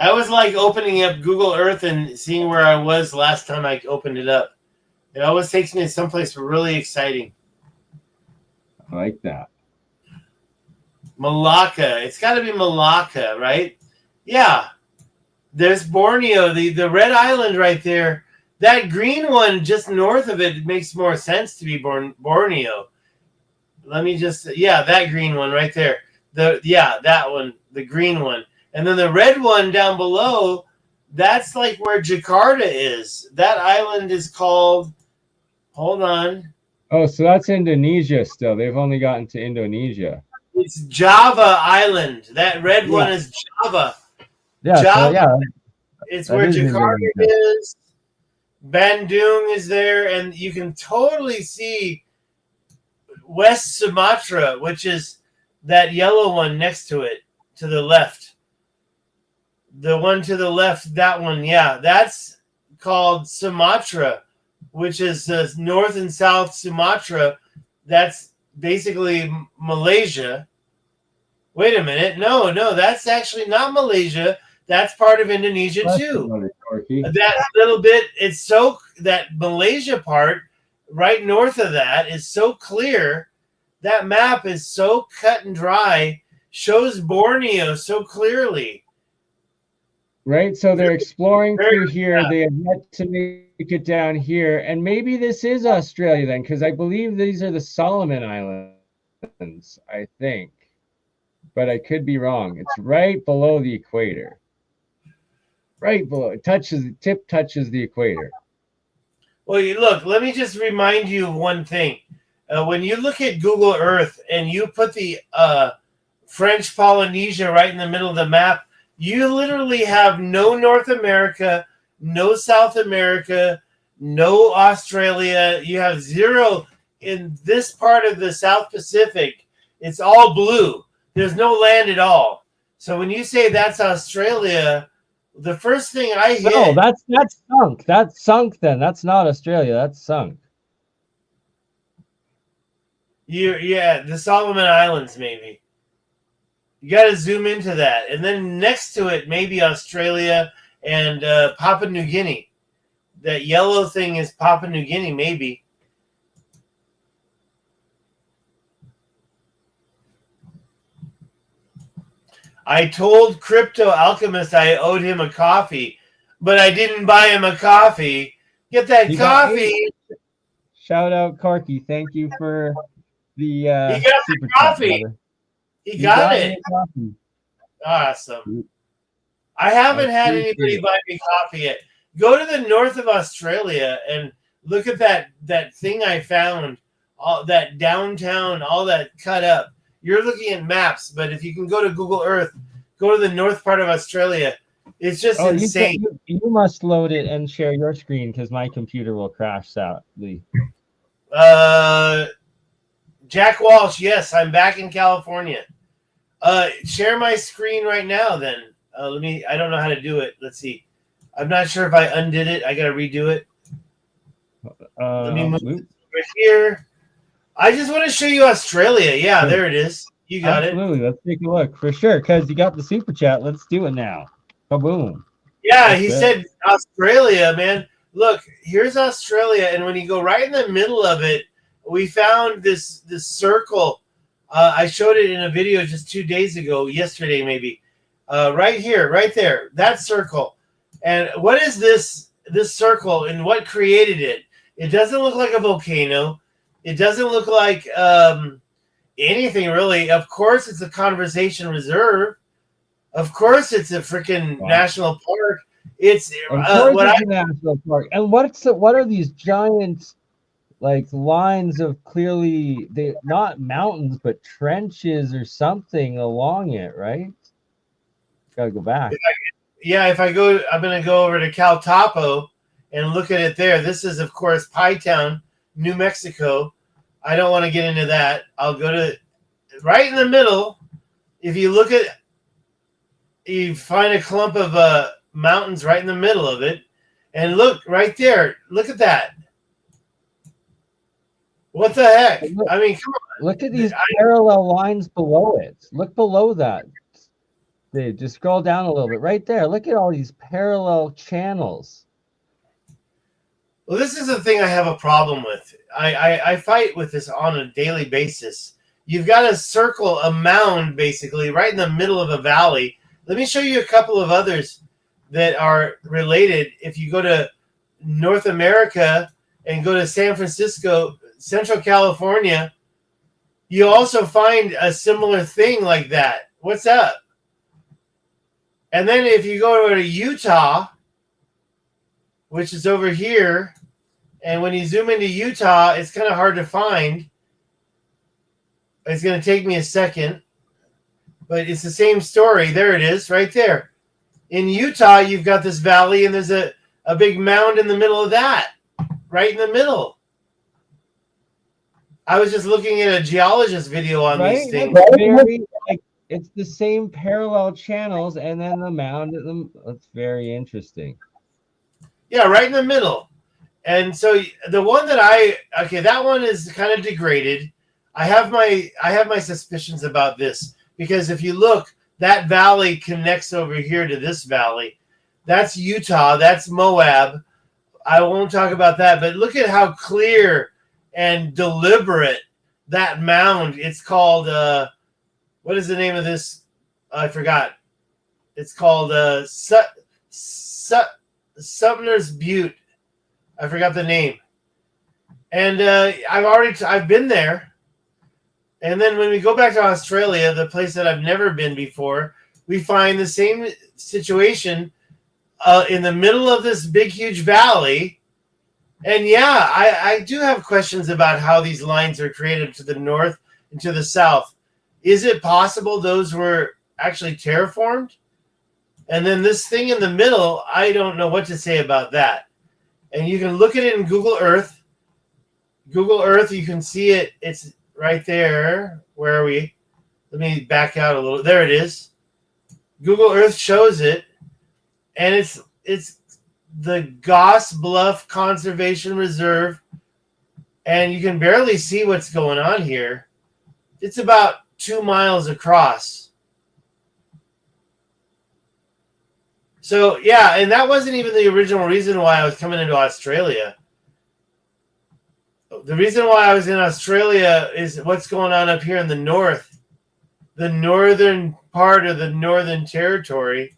I was like opening up Google Earth and seeing where I was last time I opened it up. It always takes me to someplace really exciting. I like that. Malacca. It's got to be Malacca, right? Yeah. There's Borneo, the red island right there. That green one just north of it makes more sense to be Borneo. Let me just, that green one right there. That one, the green one. And then the red one down below, that's like where Jakarta is. That island is called, hold on. Oh, so that's Indonesia still. They've only gotten to Indonesia. It's Java Island. That red Yeah. one is Java. Yeah. So Java. yeah, It's that where is Jakarta Indonesia. is. Bandung is there, and you can totally see West Sumatra, which is that yellow one next to it, to the left. The one to the left, that one, yeah, that's called Sumatra, which is North and South Sumatra. That's basically Malaysia. Wait a minute. No, that's actually not Malaysia. That's part of Indonesia That's too. about it, Corky. That little bit, it's so that Malaysia part right north of that is so clear. That map is so cut and dry, shows Borneo so clearly. Right. So they're exploring Very through good here. map. They have yet to make it down here, and maybe this is Australia then, because I believe these are the Solomon Islands. I think, but I could be wrong. It's right below the equator. Right below. It touches. The tip touches the equator. Well, look, let me just remind you of one thing. When you look at Google Earth and you put the French Polynesia right in the middle of the map, you literally have no North America, no South America, no Australia. You have zero in this part of the South Pacific. It's all blue. There's no land at all. So when you say that's Australia, the first thing I hit. No, that's sunk. That's sunk. Then that's not Australia. That's sunk. Yeah, the Solomon Islands, maybe. You got to zoom into that. And then next to it, maybe Australia and Papua New Guinea. That yellow thing is Papua New Guinea, maybe. I told Crypto Alchemist I owed him a coffee, but I didn't buy him a coffee. Get that coffee. Shout out, Corky. Thank you for the He got the super coffee. chat, He got it. coffee. Awesome. I haven't had anybody buy me coffee yet. Go to the north of Australia and look at that thing I found, all that downtown, all that cut up. You're looking at maps, but if you can go to Google Earth, go to the north part of Australia. It's just insane. You must load it and share your screen because my computer will crash sadly. Jack Walsh, yes, I'm back in California. Share my screen right now then. I don't know how to do it. Let's see. I'm not sure if I undid it. I got to redo it. Let me move over here. I just want to show you Australia. Yeah, there it is. You got it. Absolutely. Let's take a look for sure because you got the super chat. Let's do it now. Kaboom. Yeah, he said Australia, man. Look, here's Australia, and when you go right in the middle of it, we found this circle. I showed it in a video just 2 days ago, yesterday maybe. Right here, right there, that circle. And what is this circle and what created it? It doesn't look like a volcano. It doesn't look like anything really. Of course, it's a conservation reserve. Of course, it's a freaking national park. It's a national park. And what are these giant like lines of clearly they not mountains but trenches or something along it, right? Gotta go back. If I go, I'm gonna go over to Cal Tapo and look at it there. This is, of course, Pie Town, New Mexico. I don't want to get into that. I'll go to right in the middle. If you look at, you find a clump of mountains right in the middle of it, and look right there. Look at that. What the heck? I mean, come on. Look at these parallel lines below it. Look below that. They just scroll down a little bit. Right there. Look at all these parallel channels. Well, this is the thing I have a problem with. I fight with this on a daily basis. You've got to circle a mound, basically, right in the middle of a valley. Let me show you a couple of others that are related. If you go to North America and go to San Francisco, Central California, you also find a similar thing like that. What's up? And then if you go over to Utah, which is over here, And when you zoom into Utah, it's kind of hard to find. It's going to take me a second, but it's the same story. There it is, right there. In Utah, you've got this valley, and there's a big mound in the middle of that, right in the middle. I was just looking at a geologist video on these things. Very, like, it's the same parallel channels, and then the mound at them. That's very interesting. Yeah, right in the middle. And so the one that that one is kind of degraded. I have my suspicions about this, because if you look, that valley connects over here to this valley. That's Utah. That's Moab. I won't talk about that, but look at how clear and deliberate that mound. It's called what is the name of this? I forgot. It's called Sumner's Butte. I forgot the name. And I've been there. And then when we go back to Australia, the place that I've never been before, we find the same situation in the middle of this big, huge valley. And yeah, I do have questions about how these lines are created to the north and to the south. Is it possible those were actually terraformed? And then this thing in the middle, I don't know what to say about that. And you can look at it in Google Earth. Google Earth, you can see it. It's right there. Where are we? Let me back out a little. There it is. Google Earth shows it. And it's the Goss Bluff Conservation Reserve. And you can barely see what's going on here. It's about 2 miles across. So, yeah, and that wasn't even the original reason why I was coming into Australia. The reason why I was in Australia is what's going on up here in the north, the northern part of the Northern Territory.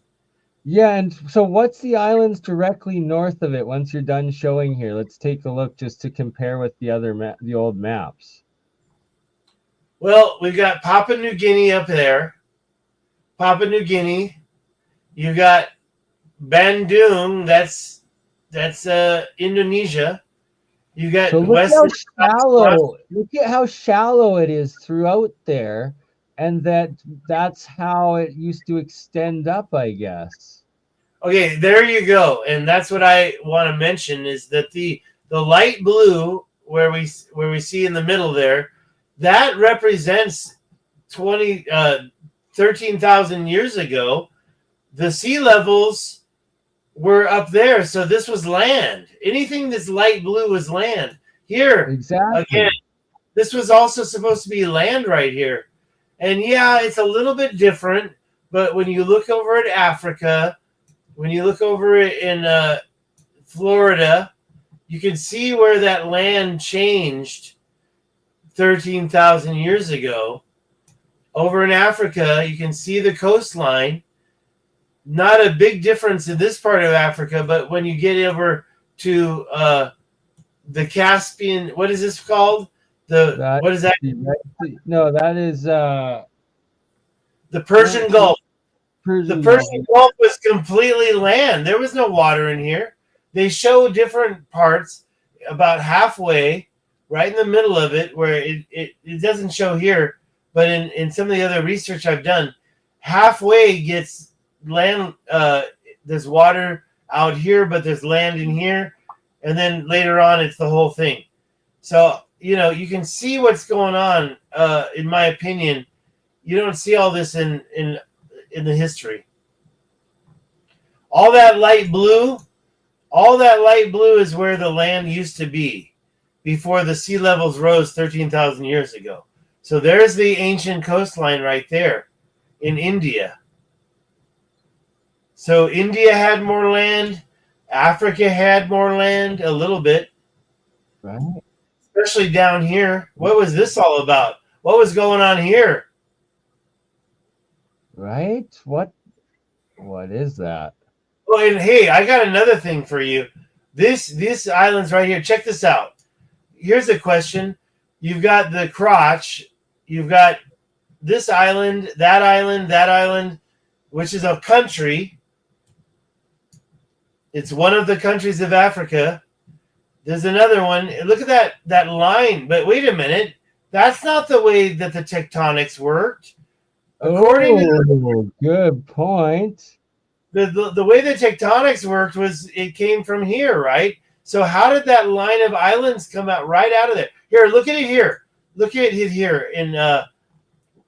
Yeah, and so what's the islands directly north of it once you're done showing here? Let's take a look just to compare with the other the old maps. Well, we've got Papua New Guinea up there. Papua New Guinea. You got Bandung, that's Indonesia. You got so look at how shallow it is throughout there, and that's how it used to extend up, I guess. Okay, there you go. And that's what I want to mention is that the light blue where we see in the middle there, that represents 13,000 years ago. The sea levels were up there, so this was land. Anything that's light blue was land. Here, exactly. Again, this was also supposed to be land right here. And yeah, it's a little bit different, but when you look over at Africa, when you look over in Florida, you can see where that land changed 13,000 years ago. Over in Africa, you can see the coastline. Not a big difference in this part of Africa, but when you get over to the Caspian, what is this called? What is that? No, that is the Persian Gulf. The Persian Gulf was completely land. There was no water in here. They show different parts about halfway, right in the middle of it, where it doesn't show here, but in some of the other research I've done, halfway gets land. There's water out here, but there's land in here, and then later on it's the whole thing. So you can see what's going on. In my opinion, you don't see all this in the history. All that light blue is where the land used to be before the sea levels rose 13,000 years ago. So there's the ancient coastline right there in India. So India had more land. Africa had more land a little bit. Right. Especially down here. What was this all about? What was going on here? Right? What is that? Oh, and hey, I got another thing for you. This island's right here. Check this out. Here's a question. You've got the crotch. You've got this island, that island, which is a country. It's one of the countries of Africa. There's another one. Look at that line. But wait a minute. That's not the way that the tectonics worked. According to good point. the way the tectonics worked was it came from here, right? So how did that line of islands come out right out of there? Here, look at it here. Look at it here.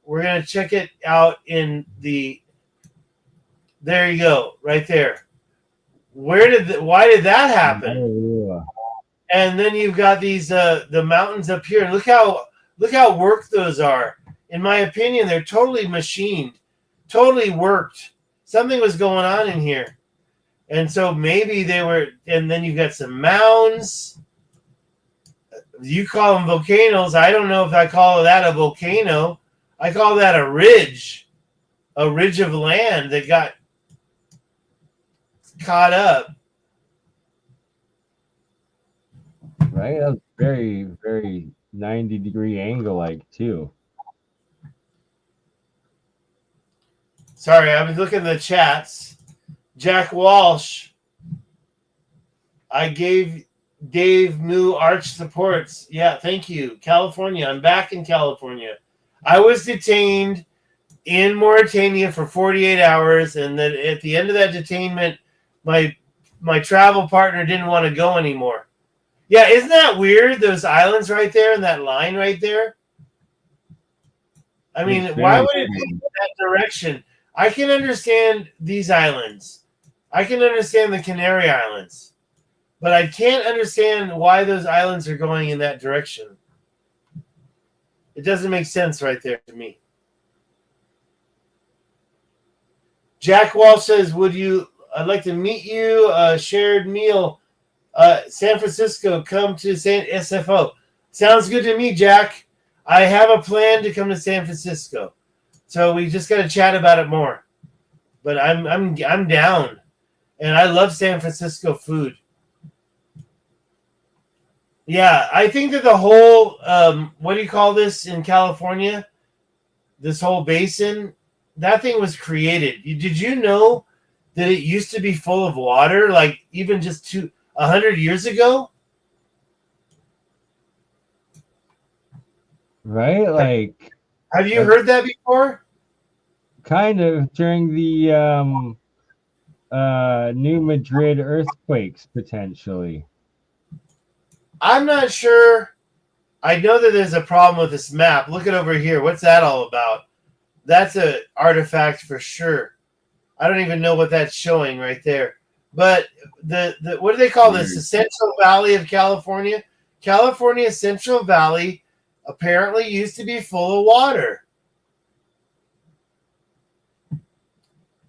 We're gonna check it out in the. There you go, right there. Why did that happen? Oh, And then you've got these the mountains up here. Look how worked those are. In my opinion, they're totally machined, totally worked. Something was going on in here. And so maybe they were, and then you've got some mounds. You call them volcanoes. I don't know if I call that a volcano. I call that a ridge of land that got caught up. right? That was very, very 90-degree angle, like, too. Sorry, I was looking at the chats. Jack Walsh. I gave Dave new arch supports. Yeah, thank you. California. I'm back in California. I was detained in Mauritania for 48 hours, and then at the end of that detainment, my travel partner didn't want to go anymore. Yeah, isn't that weird? Those islands right there and that line right there. I mean, why would it be in that direction? I can understand these islands. I can understand the Canary Islands. But I can't understand why those islands are going in that direction. It doesn't make sense right there to me. Jack Walsh says, I'd like to meet you, shared meal, San Francisco, come to San SFO. Sounds good to me, Jack. I have a plan to come to San Francisco. So we just got to chat about it more. But I'm down. And I love San Francisco food. Yeah, I think that the whole, what do you call this in California? This whole basin, that thing was created. Did you know that it used to be full of water, like even just 100 years ago? Right? Like, have you heard that before? Kind of during the New Madrid earthquakes, potentially. I'm not sure. I know that there's a problem with this map. Look it over here. What's that all about? That's an artifact for sure. I don't even know what that's showing right there. But the what do they call this? The Central Valley of California? California Central Valley apparently used to be full of water.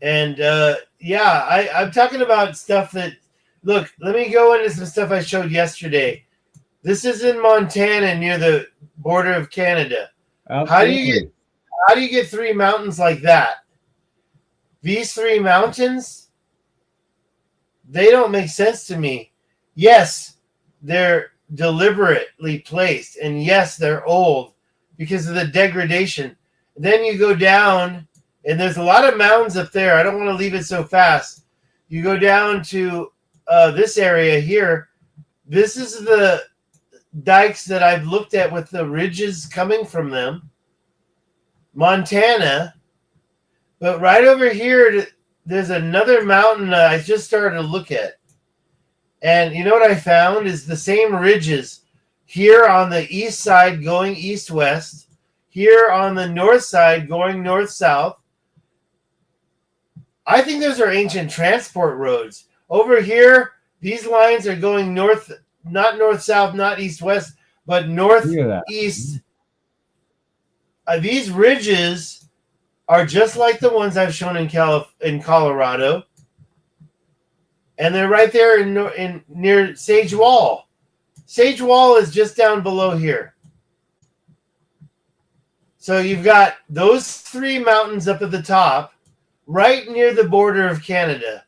And I'm talking about stuff that, look, let me go into some stuff I showed yesterday. This is in Montana near the border of Canada. Absolutely. How do you get three mountains like that? These three mountains, they don't make sense to me. Yes, they're deliberately placed, and yes, they're old because of the degradation. Then you go down, and there's a lot of mountains up there. I don't want to leave it so fast. You go down to this area here. This is the dikes that I've looked at with the ridges coming from them. Montana. But right over here, there's another mountain I just started to look at. And you know what I found is the same ridges here on the east side going east-west, here on the north side going north-south. I think those are ancient transport roads. Over here, these lines are going north, not north-south, not east-west, but northeast. These ridges are just like the ones I've shown in Colorado. And they're right there in near Sage Wall. Sage Wall is just down below here. So you've got those three mountains up at the top, right near the border of Canada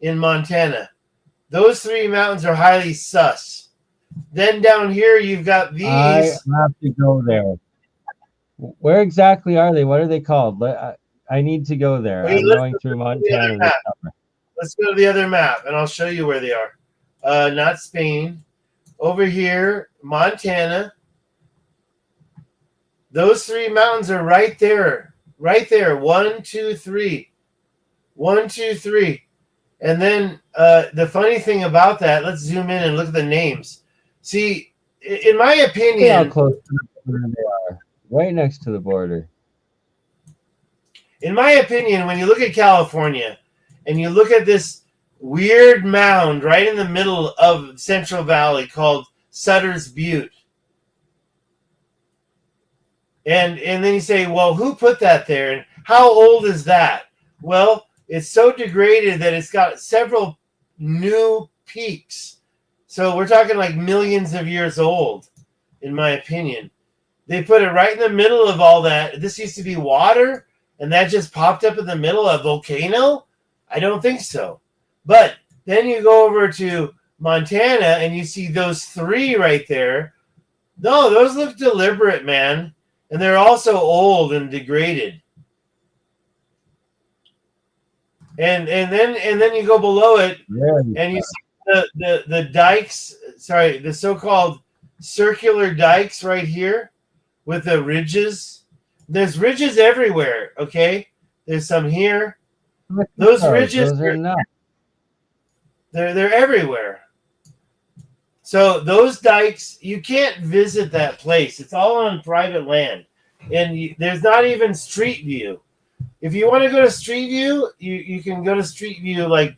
in Montana. Those three mountains are highly sus. Then down here, you've got these. I have to go there. Where exactly are they? What are they called? I need to go there. I'm going through Montana this summer. Let's go to the other map, and I'll show you where they are. Not Spain. over here, Montana. Those three mountains are right there. Right there. 1, 2, 3. 1, 2, 3. And then the funny thing about that, let's zoom in and look at the names. See, in my opinion, See how close to the border they are. Right next to the border. In my opinion, when you look at California and you look at this weird mound right in the middle of Central Valley called Sutter's Butte, and then you say, well, who put that there and how old is that? Well, it's so degraded that it's got several new peaks. So we're talking like millions of years old, in my opinion. They put it right in the middle of all that. This used to be water, and that just popped up in the middle of a volcano? I don't think so. But then you go over to Montana, and you see those three right there. No, those look deliberate, man. And they're also old and degraded. And then you go below it, and you see the dikes, sorry, the so-called circular dikes right here with the ridges. There's ridges everywhere, okay? There's some here. Those ridges are not. They're everywhere. So those dikes, you can't visit that place. It's all on private land. And there's not even street view. If you want to go to Street View, you can go to Street View like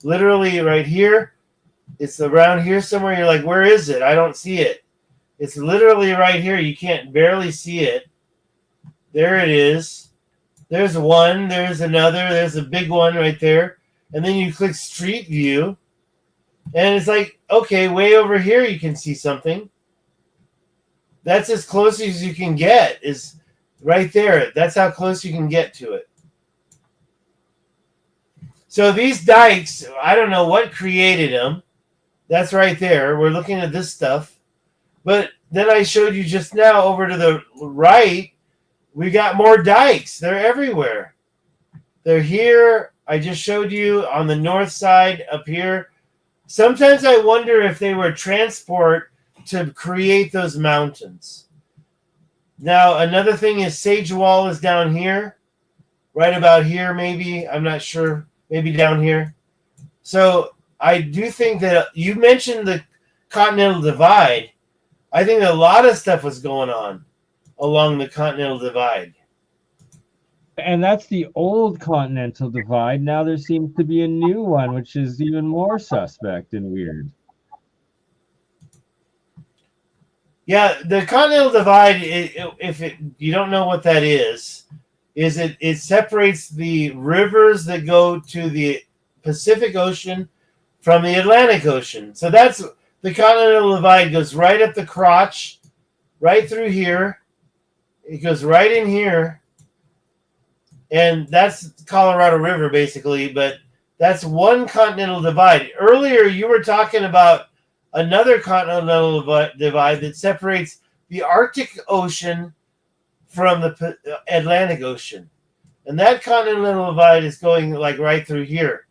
literally right here. It's around here somewhere. You're like, where is it? I don't see it. It's literally right here. You can't barely see it. There it is. There's one. There's another. There's a big one right there. And then you click Street View. And it's like, okay, way over here you can see something. That's as close as you can get is right there. That's how close you can get to it. So these dikes, I don't know what created them. That's right there. We're looking at this stuff. But then I showed you just now over to the right, we got more dikes. They're everywhere. They're here. I just showed you on the north side up here. Sometimes I wonder if they were transport to create those mountains. Now, another thing is Sage Wall is down here. Right about here, maybe. I'm not sure. Maybe down here. So I do think that you mentioned the Continental Divide. I think a lot of stuff was going on along the Continental Divide. And that's the old Continental Divide. Now there seems to be a new one, which is even more suspect and weird. Yeah, the Continental Divide, you don't know what that is it separates the rivers that go to the Pacific Ocean from the Atlantic Ocean. So that's the Continental Divide goes right up the crotch, right through here. It goes right in here. And that's Colorado River, basically. But that's one Continental Divide. Earlier, you were talking about another Continental Divide that separates the Arctic Ocean from the Atlantic Ocean. And that Continental Divide is going like right through here.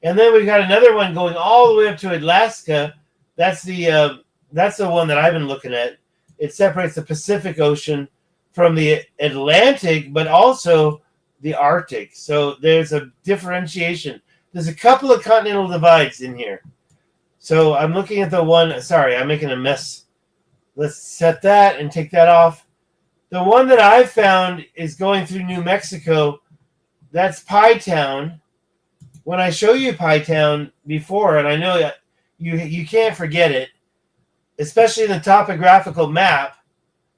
And then we've got another one going all the way up to Alaska. That's the one that I've been looking at. It separates the Pacific Ocean from the Atlantic, but also the Arctic. So there's a differentiation. There's a couple of continental divides in here. So I'm looking at the one. Sorry, I'm making a mess. Let's set that and take that off. The one that I've found is going through New Mexico. That's Pie Town. When I show you Pie Town before, and I know that you can't forget it, especially in the topographical map,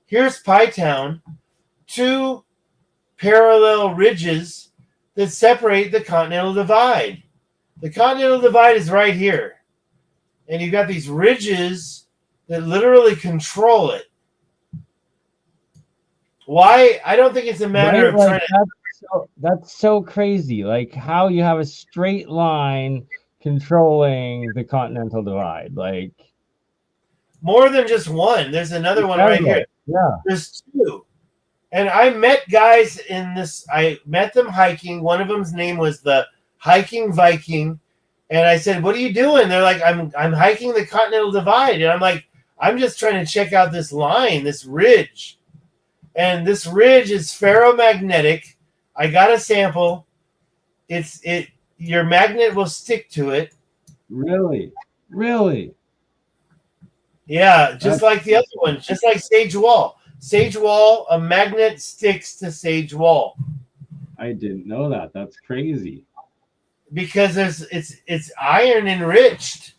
here's Pie Town, two parallel ridges that separate the Continental Divide. The Continental Divide is right here. And you've got these ridges that literally control it. Why? I don't think it's a matter of trying to... That's so crazy. Like how you have a straight line controlling the Continental Divide. Like more than just one. There's another one right here. Yeah. There's two. And I met guys in this. I met them hiking. One of them's name was the Hiking Viking. And I said, "What are you doing?" They're like, I'm hiking the Continental Divide." And I'm like, "I'm just trying to check out this line, this ridge." And this ridge is ferromagnetic. I got a sample. Your magnet will stick to it. Really? Really? Yeah, just That's, like the other one, just like sage wall. Sage wall, a magnet sticks to sage wall. I didn't know that. That's crazy. Because it's iron enriched.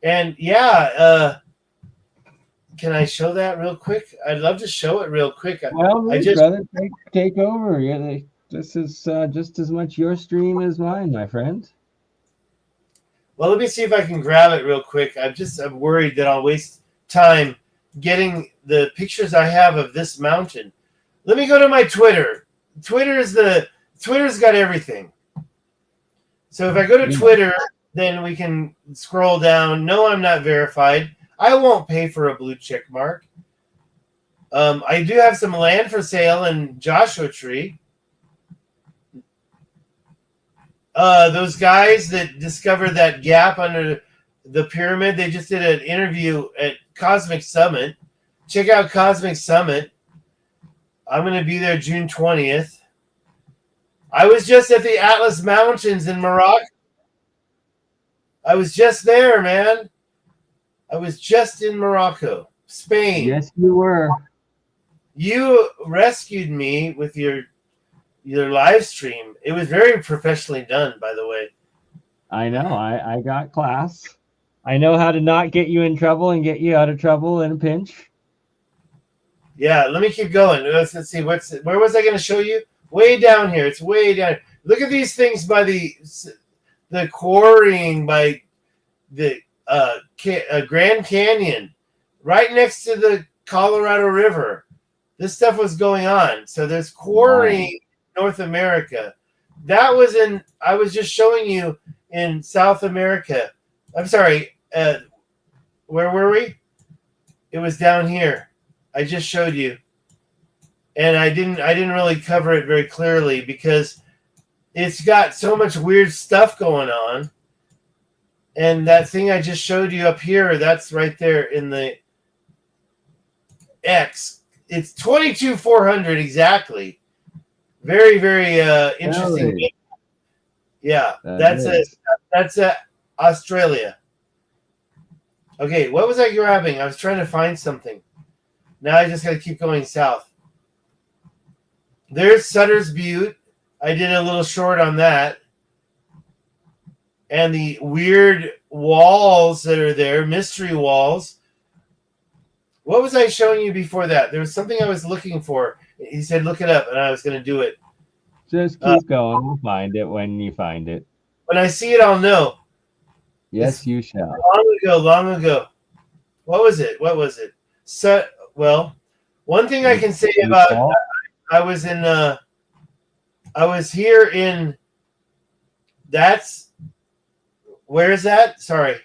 And can I show that real quick? I'd love to show it real quick. Well, brother, take over. Yeah, this is just as much your stream as mine, my friend. Well, let me see if I can grab it real quick. I'm worried that I'll waste time getting the pictures I have of this mountain. Let me go to my Twitter. Twitter's got everything. So if I go to Twitter, then we can scroll down. No, I'm not verified. I won't pay for a blue check mark. I do have some land for sale in Joshua Tree. Those guys that discovered that gap under the pyramid, they just did an interview at Cosmic Summit. Check out Cosmic Summit. I'm going to be there June 20th. I was just at the Atlas Mountains in Morocco. I was just there, man. I was just in Morocco, Spain. Yes, you were. You rescued me with your live stream. It was very professionally done, by the way. I know. I got class. I know how to not get you in trouble and get you out of trouble in a pinch. Yeah, let me keep going. Let's see. Where was I going to show you? Way down here. It's way down. Look at these things by the quarrying by the Grand Canyon, right next to the Colorado River. This stuff was going on. So there's quarrying in North America. I was just showing you in South America. I'm sorry. Where were we? It was down here. I just showed you. And I didn't really cover it very clearly because it's got so much weird stuff going on. And that thing I just showed you up here, that's right there in the X. It's 22,400 exactly. Very, very interesting. Really? Yeah, that's Australia. Okay, what was I grabbing? I was trying to find something. Now I just got to keep going south. There's Sutter's Butte. I did a little short on that. And the weird walls that are there, mystery walls. What was I showing you before that? There was something I was looking for. He said, look it up, and I was going to do it. Just keep going. We'll find it when you find it. When I see it, I'll know. Yes, you shall. Long ago. What was it? Well, one thing I can say about I was here in where is that? Sorry.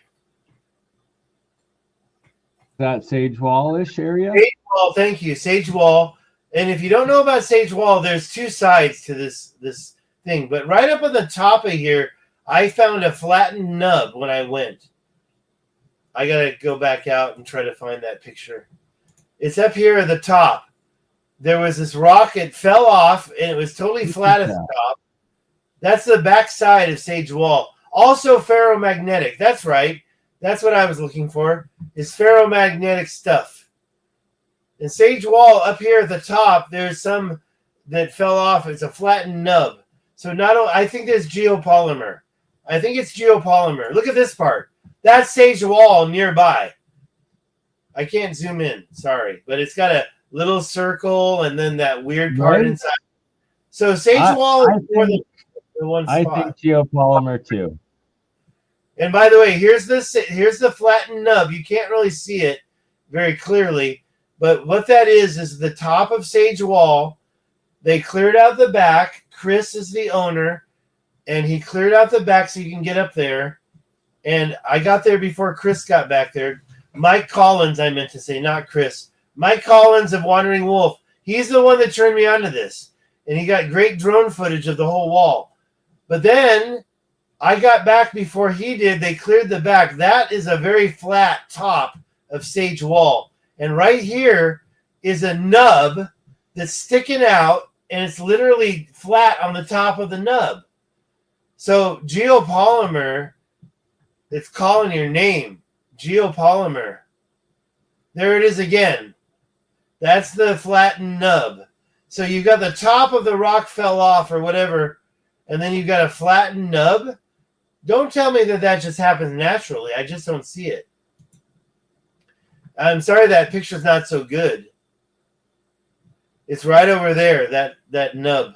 That Sage Wall-ish area? Sage Wall, thank you. Sage Wall. And if you don't know about Sage Wall, there's two sides to this thing. But right up at the top of here, I found a flattened nub when I went. I got to go back out and try to find that picture. It's up here at the top. There was this rock. It fell off, and it was totally flat at the top. That's the back side of Sage Wall. Also ferromagnetic. That's right. That's what I was looking for, is ferromagnetic stuff. And Sage Wall up here at the top, there's some that fell off. It's a flattened nub. So I think there's geopolymer. I think it's geopolymer. Look at this part. That's Sage Wall nearby. I can't zoom in. Sorry. But it's got a little circle and then that weird part inside. So Sage Wall is more than one spot. I think geopolymer too. And by the way, here's the flattened nub. You can't really see it very clearly. But what that is the top of Sage Wall. They cleared out the back. Chris is the owner. And he cleared out the back so you can get up there. And I got there before Chris got back there. Mike Collins, I meant to say, not Chris. Mike Collins of Wandering Wolf. He's the one that turned me on to this. And he got great drone footage of the whole wall. But then I got back before he did. They cleared the back. That is a very flat top of Sage Wall. And right here is a nub that's sticking out, and it's literally flat on the top of the nub. So geopolymer, it's calling your name. Geopolymer. There it is again. That's the flattened nub. So you got the top of the rock fell off or whatever, and then you got a flattened nub. Don't tell me that just happens naturally. I just don't see it. I'm sorry that picture's not so good. It's right over there, that nub.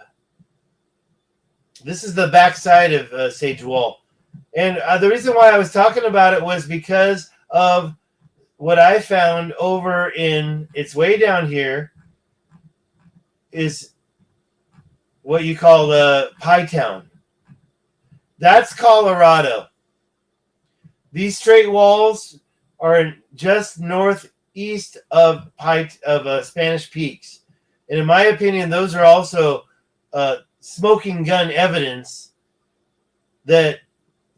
This is the backside of Sage Wall. And the reason why I was talking about it was because of what I found over it's way down here, is what you call Pie Town. That's Colorado. These straight walls are just northeast of Spanish Peaks. And in my opinion, those are also smoking gun evidence that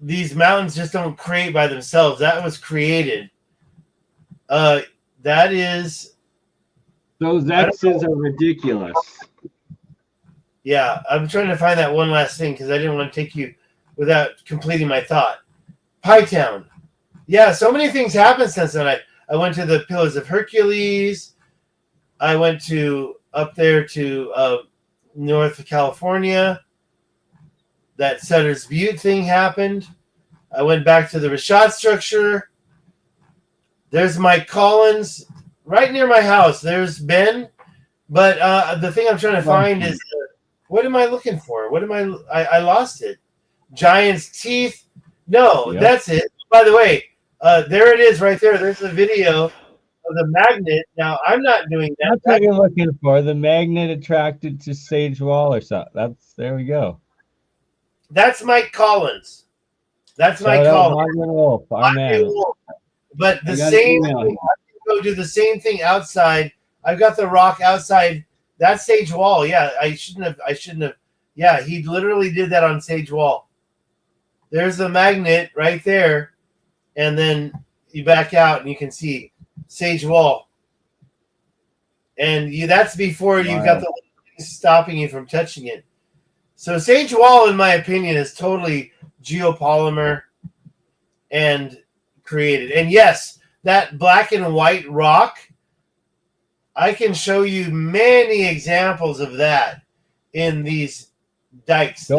these mountains just don't create by themselves. That was created. That is... Those X's are ridiculous. Yeah, I'm trying to find that one last thing because I didn't want to take you without completing my thought. Pie Town. Yeah, so many things happened since then. I went to the Pillars of Hercules. I went up there to North California. That Sutter's Butte thing happened. I went back to the Rashad structure. There's Mike Collins right near my house. There's Ben. But the thing I'm trying to find is, what am I looking for? I lost it. Giant's Teeth. No, yep. That's it. By the way, there it is right there. There's a video of the magnet. Now, I'm not doing that. That's what you're looking for. The magnet attracted to Sage Wall or something. There we go. That's Mike Collins. That's Mike Collins. Wolf, our man. Wolf. But the same, I can go do the same thing outside. I've got the rock outside. That's Sage Wall. Yeah, I shouldn't have. Yeah, he literally did that on Sage Wall. There's the magnet right there. And then you back out and you can see Sage Wall. And that's before you've got the things stopping you from touching it. So Sage Wall, in my opinion, is totally geopolymer and created. And yes, that black and white rock, I can show you many examples of that in these dikes.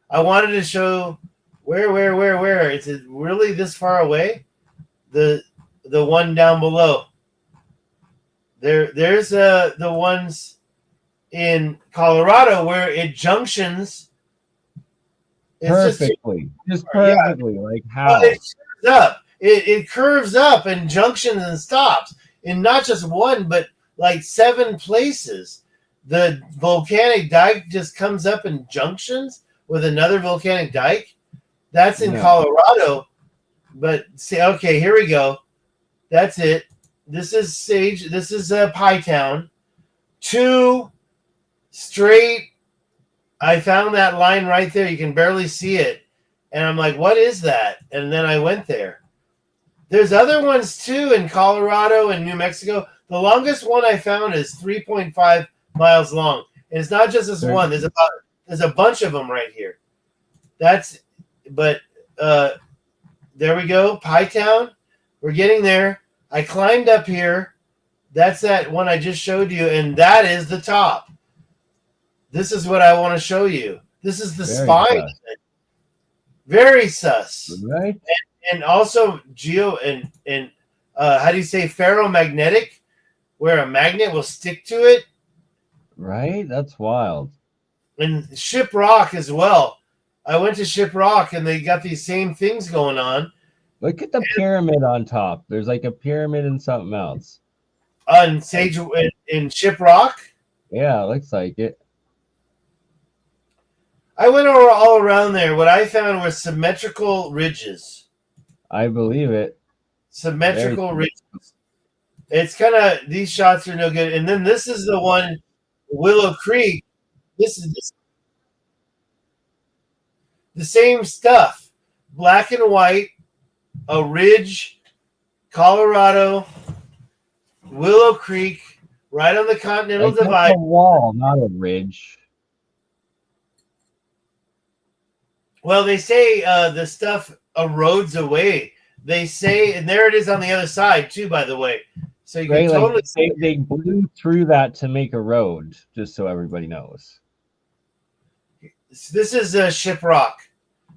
I wanted to show where is it really this far away? The one down below. There's the ones in Colorado where it junctions. It's perfectly. Just perfectly. Yeah. Like how? It curves up. It curves up and junctions and stops. In not just one, but like 7 places. The volcanic dike just comes up and junctions with another volcanic dike. That's in Colorado. But see, okay, here we go. That's it. This is Sage. This is Pie Town. 2 straight. I found that line right there. You can barely see it. And I'm like, what is that? And then I went there. There's other ones too in Colorado and New Mexico. The longest one I found is 3.5 miles long. And it's not just this one. There's a bunch of them right here. There we go. Pie Town. We're getting there. I climbed up here. That's that one I just showed you. And that is the top. This is what I want to show you. This is the spine. Very sus. Right. And also and how do you say ferromagnetic, where a magnet will stick to it. Right. That's wild. And Shiprock as well. I went to Shiprock and they got these same things going on. Look at the pyramid on top. There's like a pyramid and something else. On Sage in Shiprock? Yeah, it looks like it. I went all around there. What I found were symmetrical ridges. I believe it. Symmetrical ridges. It's kind of, these shots are no good. And then this is the one, Willow Creek. This the same stuff, black and white, a ridge, Colorado, Willow Creek, right on the Continental Like, that's Divide. a wall, not a ridge. Well, they say the stuff erodes away. They say, and there it is on the other side too, by the way. So you Right? can totally Like they blew through that to make a road, just so everybody knows. This is Shiprock.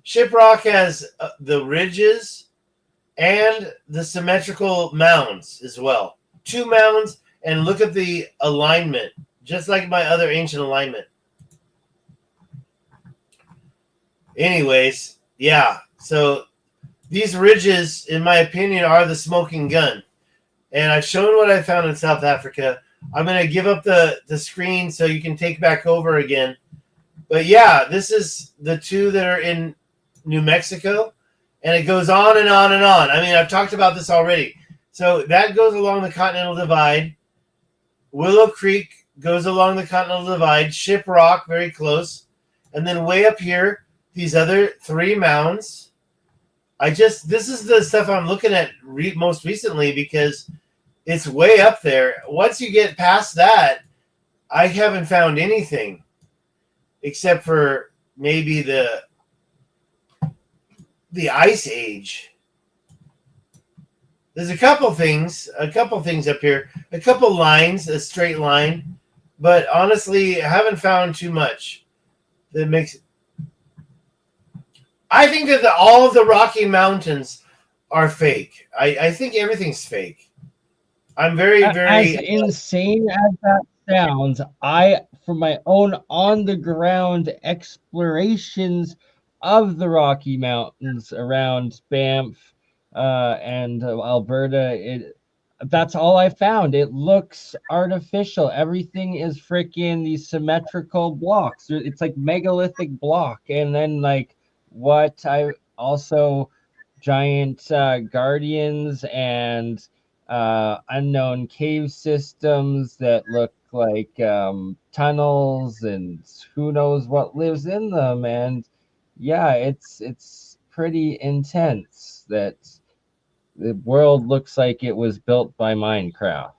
Shiprock has the ridges and the symmetrical mounds as well. 2 mounds, and look at the alignment, just like my other ancient alignment. Anyways, yeah. So these ridges, in my opinion, are the smoking gun. And I've shown what I found in South Africa. I'm going to give up the screen so you can take back over again. But yeah, this is the 2 that are in New Mexico. And it goes on and on and on. I mean, I've talked about this already. So that goes along the Continental Divide. Willow Creek goes along the Continental Divide. Shiprock, very close. And then way up here, these other 3 mounds. This is the stuff I'm looking at most recently because it's way up there. Once you get past that, I haven't found anything except for maybe the Ice Age. There's a couple things up here, a couple lines, a straight line, but honestly, I haven't found too much that makes it. I think that all of the Rocky Mountains are fake. I think everything's fake. I'm very As insane as that sounds, from my own on-the-ground explorations of the Rocky Mountains around Banff and Alberta, that's all I found. It looks artificial. Everything is freaking these symmetrical blocks. It's like megalithic block, and then like what I also giant guardians and unknown cave systems that look like tunnels, and who knows what lives in them. And yeah, it's pretty intense that the world looks like it was built by Minecraft.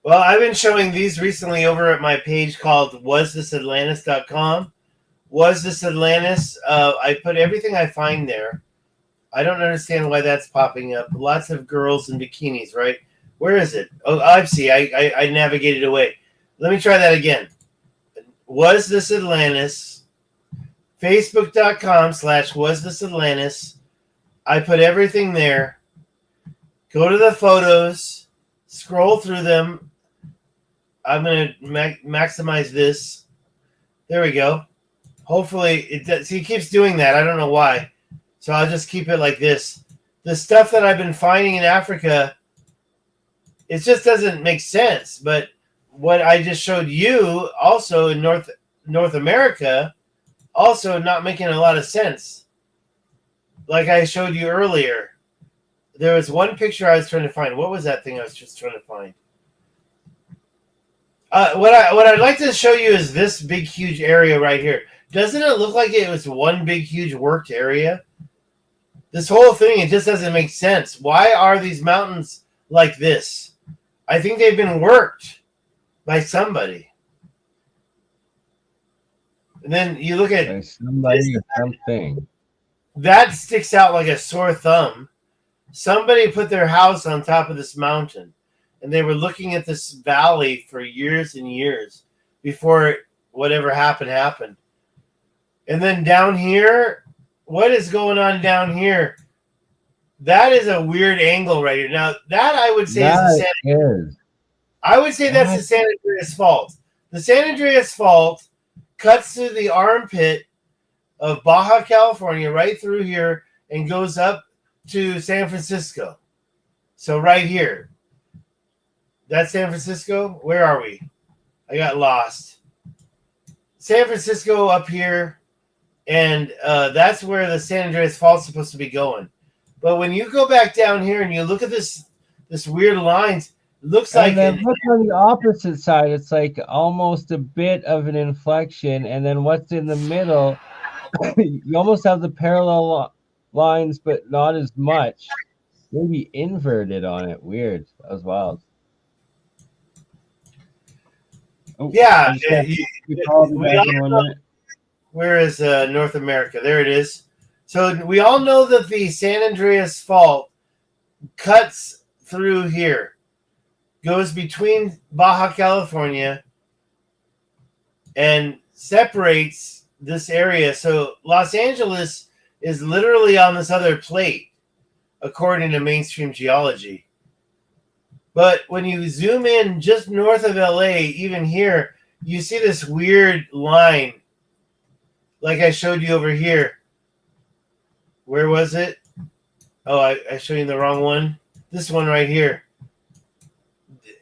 Well, I've been showing these recently over at my page called wasthisatlantis.com. Was this Atlantis? I put everything I find there. I don't understand why that's popping up. Lots of girls in bikinis, right? Where is it? Oh, I see. I navigated away. Let me try that again. Was this Atlantis? Facebook.com/wasthisatlantis. I put everything there. Go to the photos. Scroll through them. I'm going to maximize this. There we go. Hopefully, it does. See, it keeps doing that. I don't know why. So I'll just keep it like this. The stuff that I've been finding in Africa, it just doesn't make sense. But what I just showed you also in North America, also not making a lot of sense. Like I showed you earlier, there was one picture I was trying to find. What was that thing I was just trying to find? What I'd like to show you is this big, huge area right here. Doesn't it look like it was one big, huge worked area? This whole thing, it just doesn't make sense. Why are these mountains like this? I think they've been worked by somebody. And then you look at somebody or something. That sticks out like a sore thumb. Somebody put their house on top of this mountain, and they were looking at this valley for years and years before whatever happened. And then down here, what is going on down here? That is a weird angle right here. Now, that I would say is the I would say that's the San Andreas Fault. The San Andreas Fault cuts through the armpit of Baja California right through here and goes up to San Francisco. So right here. That's San Francisco? Where are we? I got lost. San Francisco up here. And that's where the San Andreas Fault is supposed to be going. But when you go back down here and you look at this weird lines, Looks And like then look on the opposite side, it's like almost a bit of an inflection. And then what's in the middle, you almost have the parallel lines, but not as much. Maybe inverted on it. Weird. That was wild. Oh, yeah. I just got you called me We back all in 1 know, minute. where is North America? There it is. So we all know that the San Andreas Fault cuts through here, goes between Baja California, and separates this area. So Los Angeles is literally on this other plate, according to mainstream geology. But when you zoom in just north of LA, even here, you see this weird line, like I showed you over here. Where was it? Oh, I showed you the wrong one. This one right here,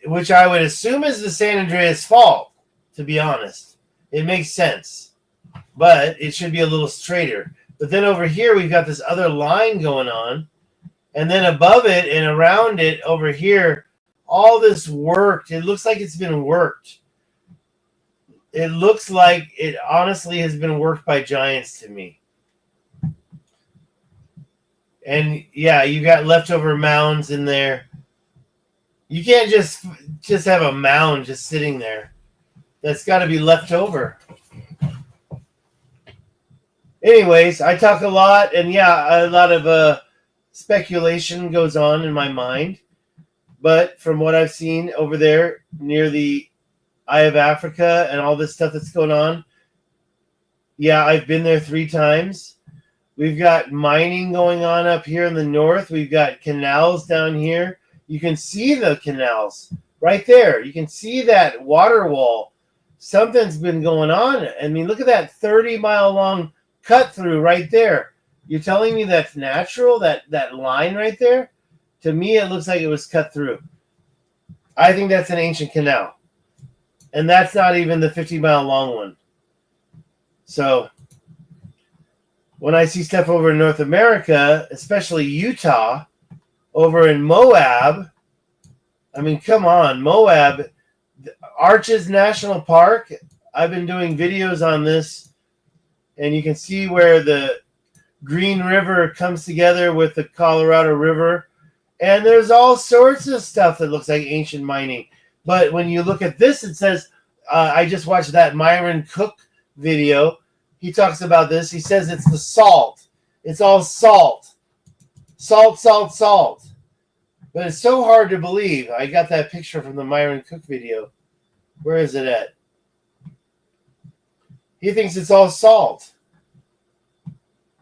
which I would assume is the San Andreas Fault, to be honest. It makes sense, but it should be a little straighter. But then over here, we've got this other line going on. And then above it and around it over here, all this worked. It looks like it's been worked. It looks like it honestly has been worked by giants to me. And yeah, you got leftover mounds in there. You can't just have a mound just sitting there. That's got to be left over. Anyways, I talk a lot, and yeah, a lot of speculation goes on in my mind. But from what I've seen over there near the Eye of Africa and all this stuff that's going on, yeah, I've been there 3 times. We've got mining going on up here in the north. We've got canals down here. You can see the canals right there. You can see that water wall. Something's been going on. I mean, look at that 30-mile long cut through right there. You're telling me that's natural, that line right there? To me, it looks like it was cut through. I think that's an ancient canal. And that's not even the 50-mile long one. So when I see stuff over in North America, especially Utah, over in Moab, I mean, come on, Moab, Arches National Park, I've been doing videos on this, and you can see where the Green River comes together with the Colorado River, and there's all sorts of stuff that looks like ancient mining. But when you look at this, it says, I just watched that Myron Cook video. He talks about this. He says it's the salt. It's all salt. Salt, salt, salt. But it's so hard to believe. I got that picture from the Myron Cook video. Where is it at? He thinks it's all salt.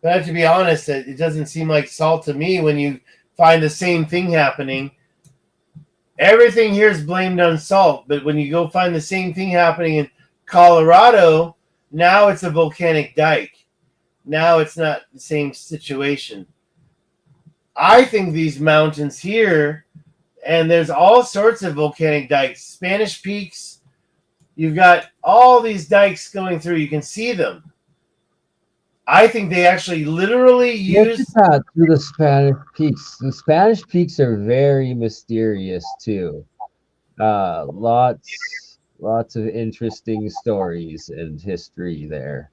But I have to be honest, it doesn't seem like salt to me when you find the same thing happening. Everything here is blamed on salt, but when you go find the same thing happening in Colorado, now it's a volcanic dike. Now it's not the same situation. I think these mountains here, and there's all sorts of volcanic dikes, Spanish Peaks. You've got all these dikes going through. You can see them. I think they actually literally use through the Spanish Peaks. The Spanish Peaks are very mysterious too. Lots of interesting stories and history there.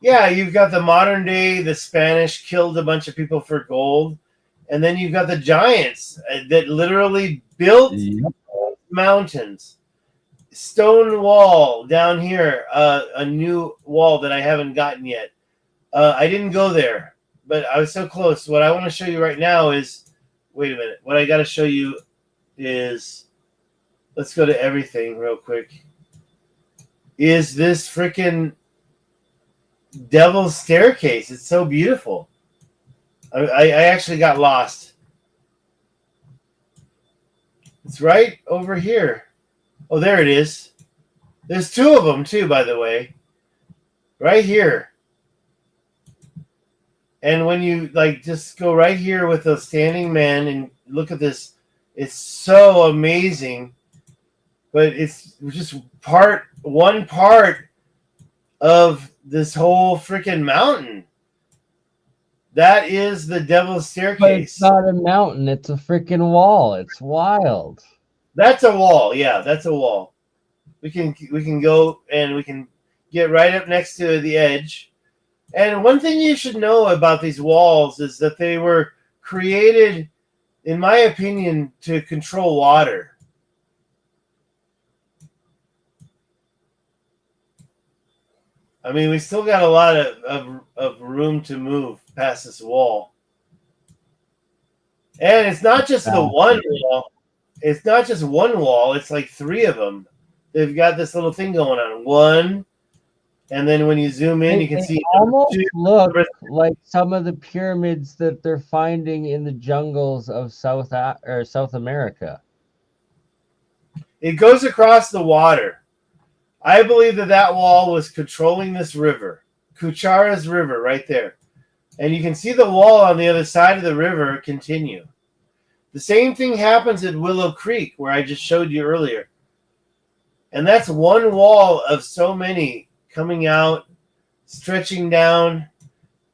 Yeah, you've got the modern day, the Spanish killed a bunch of people for gold. And then you've got the giants that literally built mountains. Stone wall down here, a new wall that I haven't gotten yet. I didn't go there, but I was so close. What I want to show you right now is, wait a minute. What I got to show you is, let's go to everything real quick. Is this freaking Devil's Staircase? It's so beautiful. I actually got lost. It's right over here. Oh, there it is. There's 2 of them too, by the way. Right here. And when you just go right here with a standing man and look at this, it's so amazing. But it's just one part of this whole freaking mountain. That is the Devil's But it's Staircase. not a mountain, it's a freaking wall. It's wild. That's a wall. Yeah, that's a wall. We can go and we can get right up next to the edge. And one thing you should know about these walls is that they were created, in my opinion, to control water. I mean, we still got a lot of room to move past this wall. And it's not just the one wall. It's not just one wall. It's like three of them. They've got this little thing going on. One, and then when you zoom in, you can see almost two. look like some of the pyramids that they're finding in the jungles of South America. It goes across the water. I believe that wall was controlling this river, Kuchara's River, right there. And you can see the wall on the other side of the river continue. The same thing happens at Willow Creek, where I just showed you earlier. And that's one wall of so many coming out, stretching down.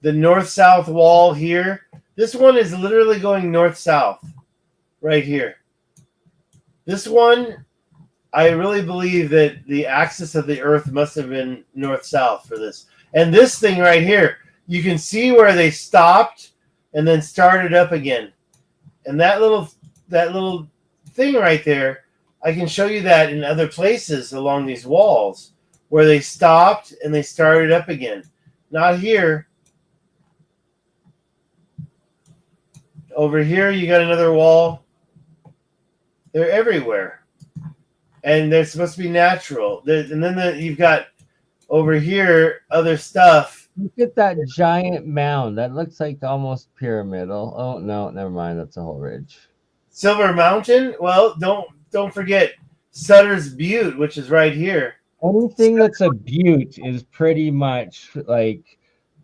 The north-south wall here. This one is literally going north-south, right here. This one, I really believe that the axis of the Earth must have been north-south for this. And this thing right here, you can see where they stopped and then started up again. And that little thing right there, I can show you that in other places along these walls where they stopped and they started up again. Not here. Over here, you got another wall. They're everywhere. And they're supposed to be natural. And then you've got over here other stuff. Look at that giant mound. That looks like almost pyramidal. Oh no, never mind. That's a whole ridge. Silver Mountain. Well, don't forget Sutter's Butte, which is right here. Anything that's a butte is pretty much like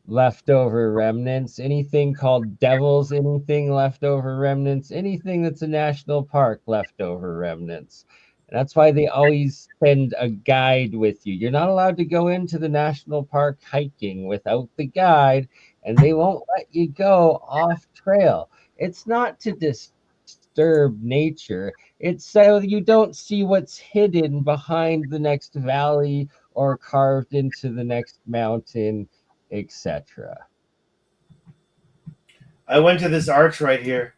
leftover remnants. Anything called devils, anything leftover remnants. Anything that's a national park, leftover remnants. And that's why they always send a guide with you. You're not allowed to go into the national park hiking without the guide, and they won't let you go off trail. It's not to disturb nature. It's so you don't see what's hidden behind the next valley or carved into the next mountain, etc. I went to this arch right here.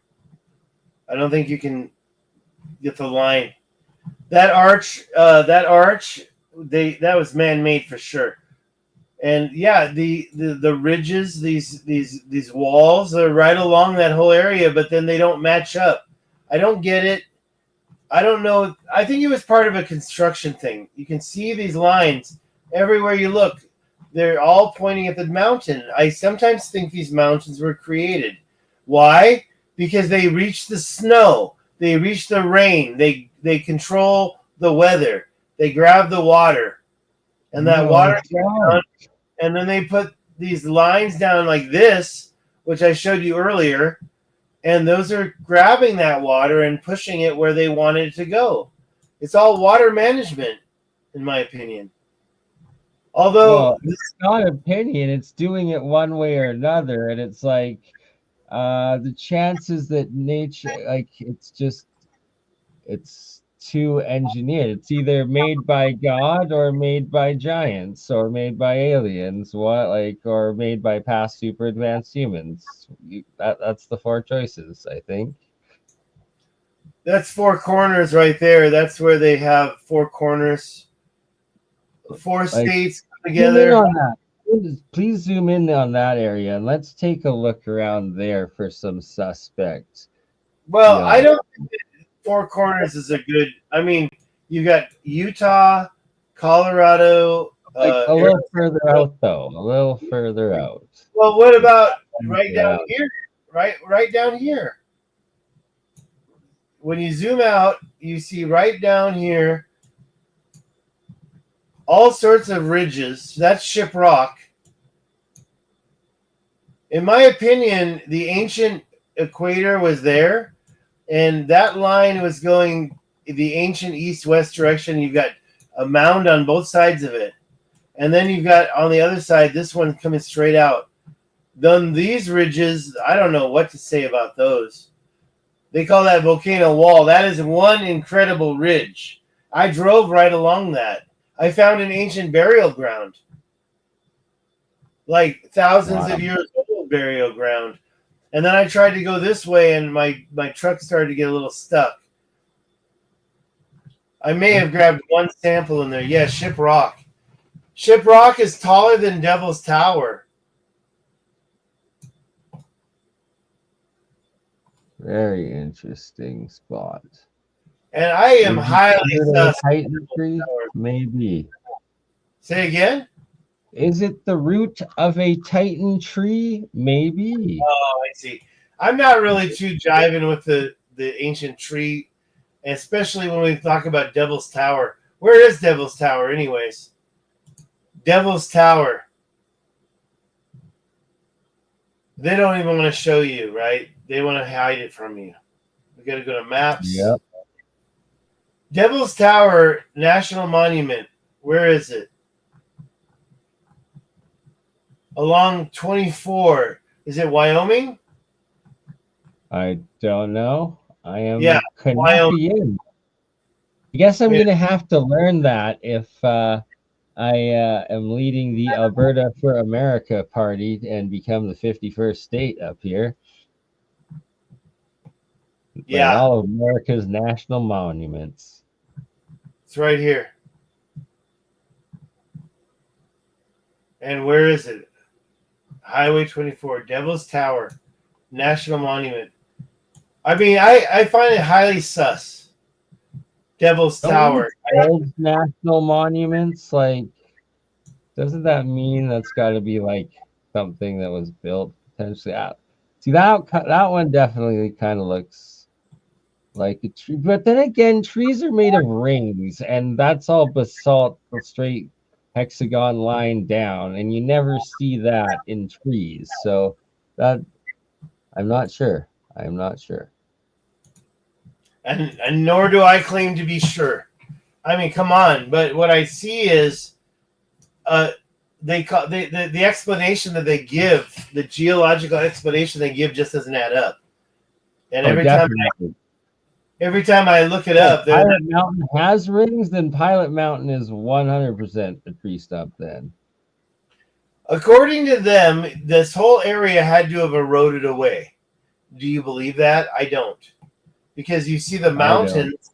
I don't think you can get the line. That arch, that was man-made for sure. And yeah, the ridges, these walls are right along that whole area, but then they don't match up. I don't get it. I don't know. I think it was part of a construction thing. You can see these lines everywhere you look. They're all pointing at the mountain. I sometimes think these mountains were created. Why? Because they reach the snow. They reach the rain. They control the weather. They grab the water. And that water down, and then they put these lines down like this, which I showed you earlier, and those are grabbing that water and pushing it where they want it to go. It's all water management, in my opinion. Although it's not opinion, it's doing it one way or another, and it's like the chances that nature, like it's too engineered. It's either made by God or made by giants or made by aliens, or made by past super advanced humans. That's the four choices, I think. That's four corners right there. That's where they have four corners. Four states together. On that. Please zoom in on that area and let's take a look around there for some suspects. Well, I don't think four corners is a good. I mean, you got Utah, Colorado, a little further out, though. A little further out. Well, what about right down here? Right down here. When you zoom out, you see right down here all sorts of ridges. That's Shiprock. In my opinion, the ancient equator was there, and that line was going the ancient east-west direction. You've got a mound on both sides of it. And then you've got on the other side, this one coming straight out. Then these ridges, I don't know what to say about those. They call that volcano wall. That is one incredible ridge. I drove right along that. I found an ancient burial ground, like thousands Wow. of years old burial ground. And then I tried to go this way, and my truck started to get a little stuck. I may have grabbed one sample in there. Yeah, Ship Rock. Ship Rock is taller than Devil's Tower. Very interesting spot. And I am Is it highly the root of a sus. Titan tree? Maybe. Say again? Is it the root of a Titan tree? Maybe. Oh, I see. I'm not really too jiving with the ancient tree, especially when we talk about Devil's Tower. Where is Devil's Tower, anyways? Devil's Tower. They don't even want to show you, right? They want to hide it from you. We got to go to maps. Yep. Devil's Tower National Monument. Where is it? Along 24. Is it Wyoming? I don't know. I am Yeah, Canadian. I guess I'm Yeah. going to have to learn that if I am leading the Alberta for America party and become the 51st state up here. Yeah. Like all of America's national monuments. It's right here. And where is it? Highway 24, Devil's Tower, National Monument. I mean, I find it highly sus. Devil's Tower. Old national monuments, like, doesn't that mean that's got to be like something that was built potentially out? See, that one definitely kind of looks like a tree, but then again, trees are made of rings, and that's all basalt, a straight hexagon line down, and you never see that in trees. So that I'm not sure. I'm not sure. And nor do I claim to be sure. I mean, come on. But what I see is the explanation that they give, the geological explanation they give just doesn't add up. And every time I look it up, Pilot Mountain has rings, then Pilot Mountain is 100% a tree stump then. According to them, this whole area had to have eroded away. Do you believe that? I don't. Because you see the mountains.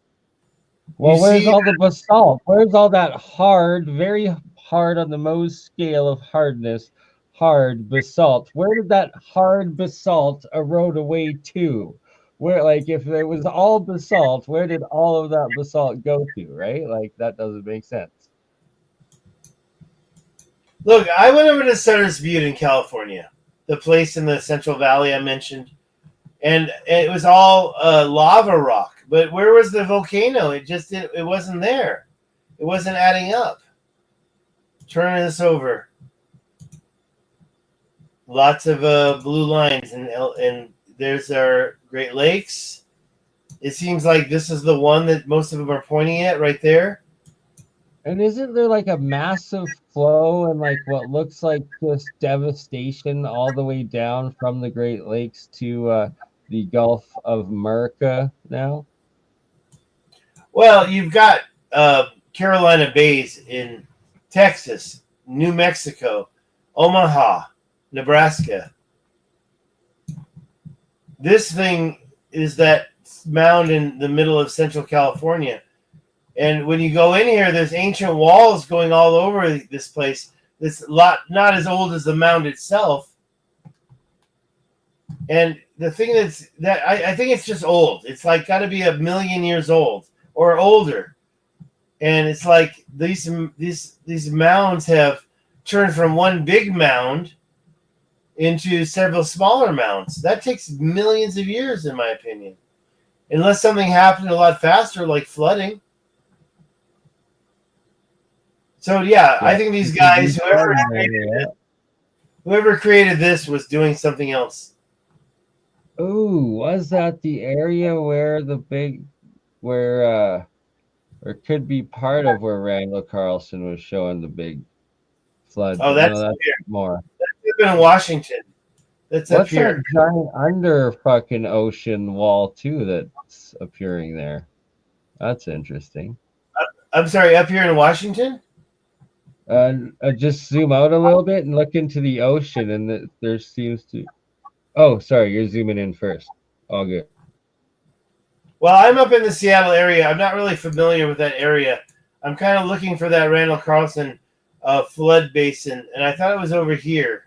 Well, where's all the basalt? Where's all that hard, very hard on the Mohs scale of hardness, hard basalt? Where did that hard basalt erode away to? Where, like, if it was all basalt, where did all of that basalt go to, right? Like, that doesn't make sense. Look, I went over to Sutter's Butte in California, the place in the Central Valley I mentioned, and it was all lava rock. But where was the volcano? It wasn't there. It wasn't adding up. Turn this over. Lots of blue lines, and there's our Great Lakes. It seems like this is the one that most of them are pointing at right there. And isn't there like a massive flow and like what looks like just devastation all the way down from the Great Lakes to the Gulf of America now? Well, you've got Carolina Bays in Texas, New Mexico, Omaha, Nebraska. This thing is that mound in the middle of Central California. And when you go in here, there's ancient walls going all over this place. This lot not as old as the mound itself. And the thing I think it's just old. It's like got to be 1 million years old or older. And it's like these mounds have turned from one big mound into several smaller mounds. That takes millions of years, in my opinion. Unless something happened a lot faster, like flooding. So yeah, I think these guys, whoever created this was doing something else. Oh, was that the area where or could be part of where Randall Carlson was showing the big flood? Oh, that's more. That's in Washington. that's up What's that here. giant under fucking ocean wall too that's appearing there? That's interesting. I'm sorry, up here in Washington. Just zoom out a little bit and look into the ocean, and there seems to. Oh, sorry, you're zooming in first. All good. Well, I'm up in the Seattle area. I'm not really familiar with that area. I'm kind of looking for that Randall Carlson flood basin, and I thought it was over here.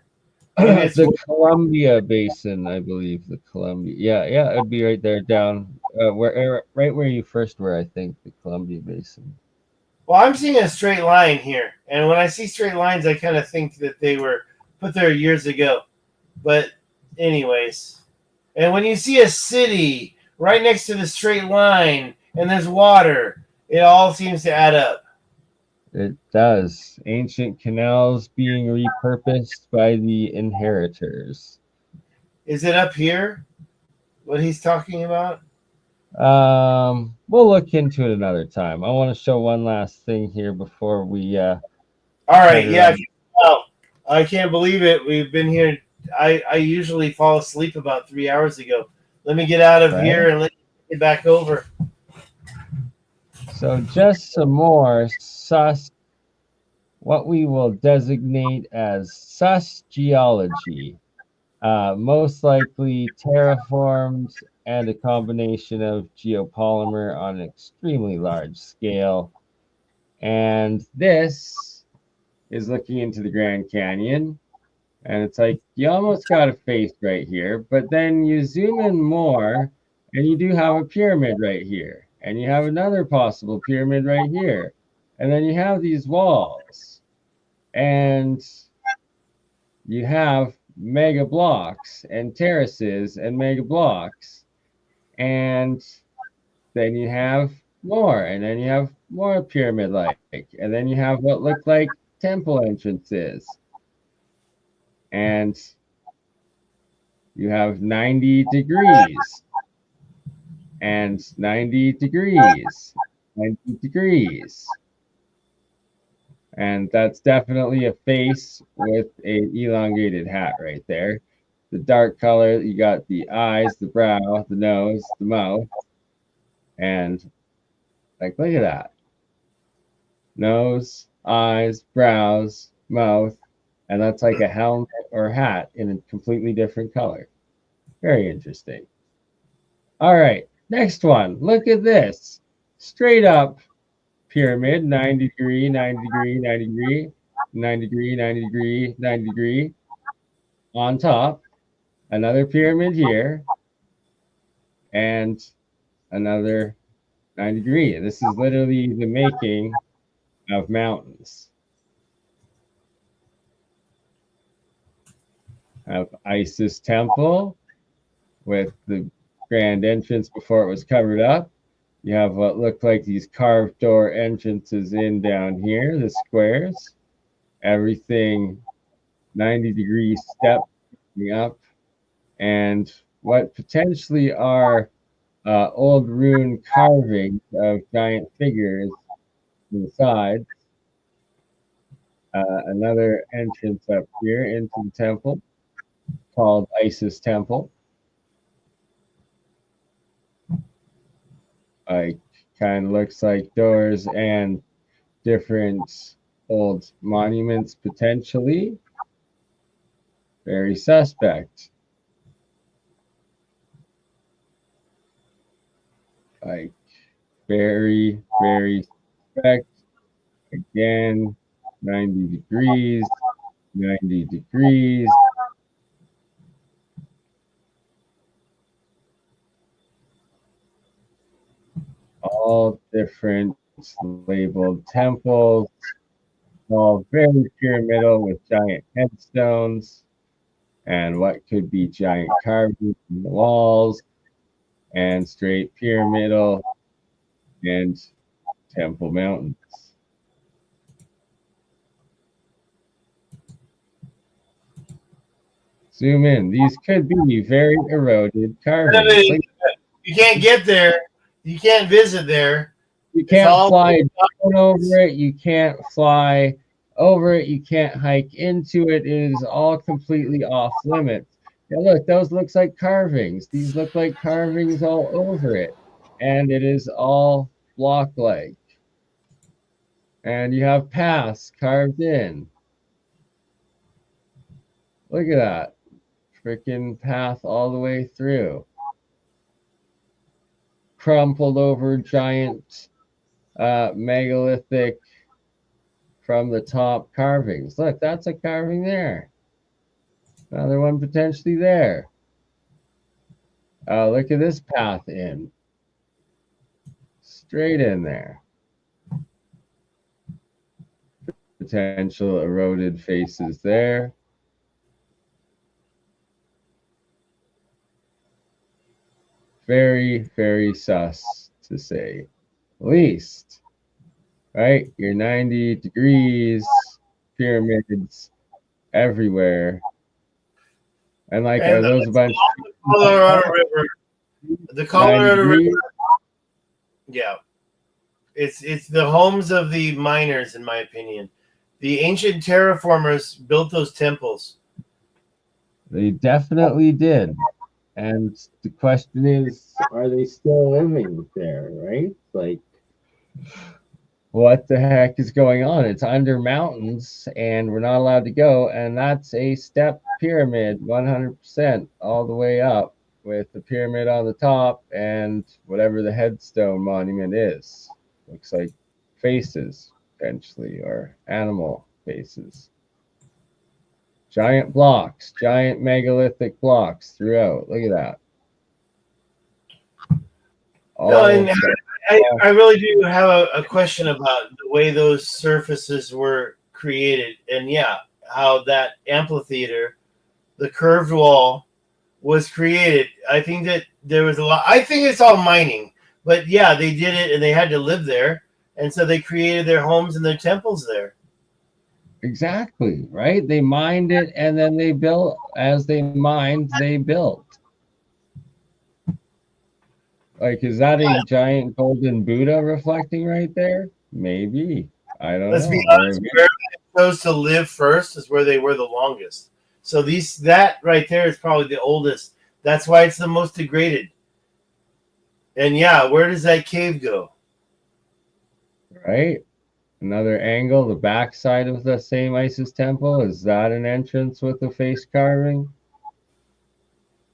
Maybe it's The Columbia Basin, I believe. The Columbia. Yeah, it'd be right there down right where you first were, I think, the Columbia Basin. well, I'm seeing a straight line here, and when I see straight lines, I kind of think that they were put there years ago. But, anyways, and when you see a city right next to the straight line and there's water, it all seems to add up. It does. Ancient canals being repurposed by the inheritors. Is it up here? What he's talking about? We'll look into it another time. I want to show one last thing here before we All right, turn yeah. around. Well, I can't believe it. We've been here. I usually fall asleep about 3 hours ago. Let me get out of Right? here and let you get back over. So just some more what we will designate as sus geology. Most likely terraformed and a combination of geopolymer on an extremely large scale. And this is looking into the Grand Canyon. And it's like you almost got a face right here, but then you zoom in more and you do have a pyramid right here. And you have another possible pyramid right here. And then you have these walls. And you have mega blocks and terraces and mega blocks. And then you have more, and then you have more pyramid like, and then you have what look like temple entrances. And you have 90 degrees and 90 degrees, 90 degrees. And that's definitely a face with an elongated hat right there. The dark color, you got the eyes, the brow, the nose, the mouth. And like, look at that. Nose, eyes, brows, mouth. And that's like a helmet or hat in a completely different color. Very interesting. All right, next one. Look at this. Straight up pyramid, 90 degree, 90 degree, 90 degree, 90 degree, 90 degree, 90 degree. On top, another pyramid here, and another 90 degree. This is literally the making of mountains. Of Isis Temple with the grand entrance before it was covered up. You have what look like these carved door entrances in down here, the squares. Everything 90-degree step up, and what potentially are old rune carvings of giant figures on the sides. Another entrance up here into the temple called Isis Temple. Like, kind of looks like doors and different old monuments potentially. Very suspect. Like, very, very suspect. Again, 90 degrees, 90 degrees. All different labeled temples, all very pyramidal with giant headstones and what could be giant carvings in the walls and straight pyramidal and temple mountains. Zoom in. These could be very eroded carvings. Like, You can't get there. You can't visit there. you can't fly down over it. You can't fly over it. You can't hike into it. It is all completely off limits. Yeah, look, those looks like carvings. These look like carvings all over it. And it is all block-like. And you have paths carved in. Look at that. Freaking path all the way through. Crumpled over giant megalithic from the top carvings. Look, that's a carving there. Another one potentially there. Look at this path in. Straight in there. Potential eroded faces there. Very, very sus, to say least. Right? You're 90 degrees, pyramids everywhere. And like, And are those a bunch the Colorado River. The 90 Colorado degrees? River. Yeah. It's the homes of the miners, in my opinion. The ancient terraformers built those temples. They definitely did. And the question is, are they still living there, right? Like, what the heck is going on? It's under mountains and we're not allowed to go. And that's a step pyramid, 100%, all the way up with the pyramid on the top and whatever the headstone monument is. Looks like faces, potentially, or animal faces. Giant blocks, giant megalithic blocks throughout. Look at that. No, and I really do have a question about the way those surfaces were created. And yeah, how that amphitheater, the curved wall, was created. I think that there was a lot. I think it's all mining. But yeah, they did it and they had to live there. And so they created their homes and their temples there. Exactly, right? They mined it and then they built. As they mined, they built. Like, is that a giant golden Buddha reflecting right there? Maybe. I don't Let's be know. honest, where they chose to live first is where they were the longest. So that right there is probably the oldest. That's why it's the most degraded. And yeah, where does that cave go? Right? Another angle, the back side of the same Isis temple. Is that an entrance with a face carving?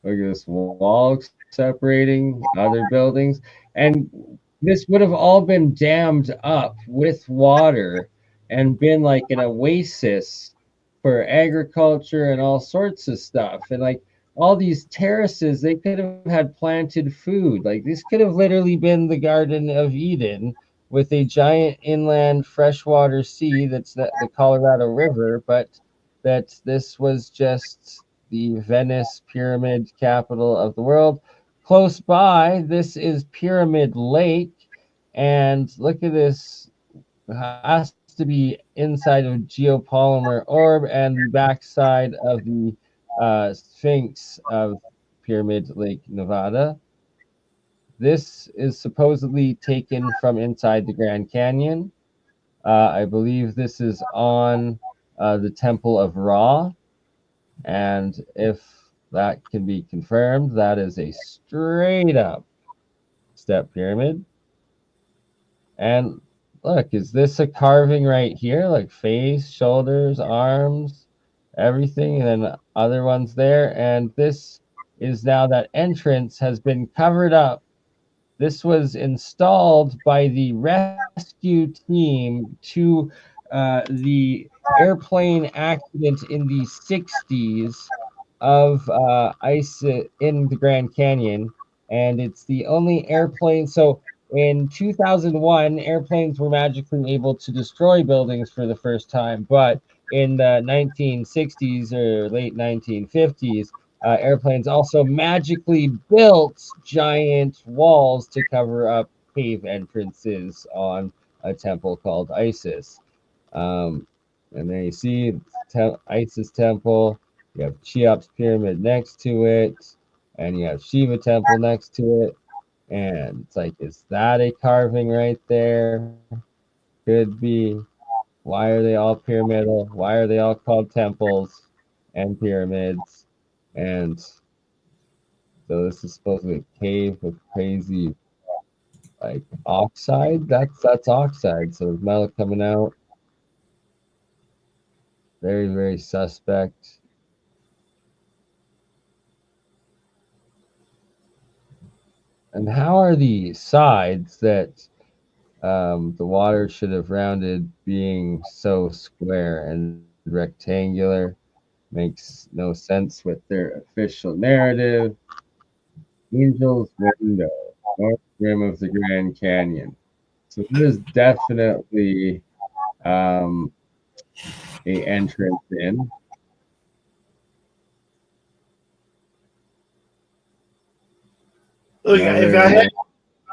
Look at this wall separating other buildings. And this would have all been dammed up with water and been like an oasis for agriculture and all sorts of stuff. And like all these terraces, they could have had planted food. Like this could have literally been the Garden of Eden with a giant inland freshwater sea that's the Colorado River, but that this was just the Venice pyramid capital of the world. Close by, this is Pyramid Lake, and look at this. It has to be inside of geopolymer orb and the backside of the Sphinx of Pyramid Lake, Nevada. This is supposedly taken from inside the Grand Canyon. I believe this is on the Temple of Ra. And if that can be confirmed, that is a straight up step pyramid. And look, is this a carving right here? Like face, shoulders, arms, everything, and then other ones there. And this is now that entrance has been covered up. This was installed by the rescue team to the airplane accident in the 60s of ice in the Grand Canyon. And it's the only airplane. So in 2001, airplanes were magically able to destroy buildings for the first time. But in the 1960s or late 1950s, airplanes also magically built giant walls to cover up cave entrances on a temple called Isis. And then you see Isis temple, you have Cheops pyramid next to it, and you have Shiva temple next to it. And it's like, is that a carving right there? Could be. Why are they all pyramidal? Why are they all called temples and pyramids? And so this is supposedly a cave with crazy like oxide. That's oxide. So there's metal coming out. Very, very suspect. And how are the sides that the water should have rounded being so square and rectangular? Makes no sense with their official narrative. Angel's Window, north rim of the Grand Canyon. So there's definitely a entrance in. Look, Another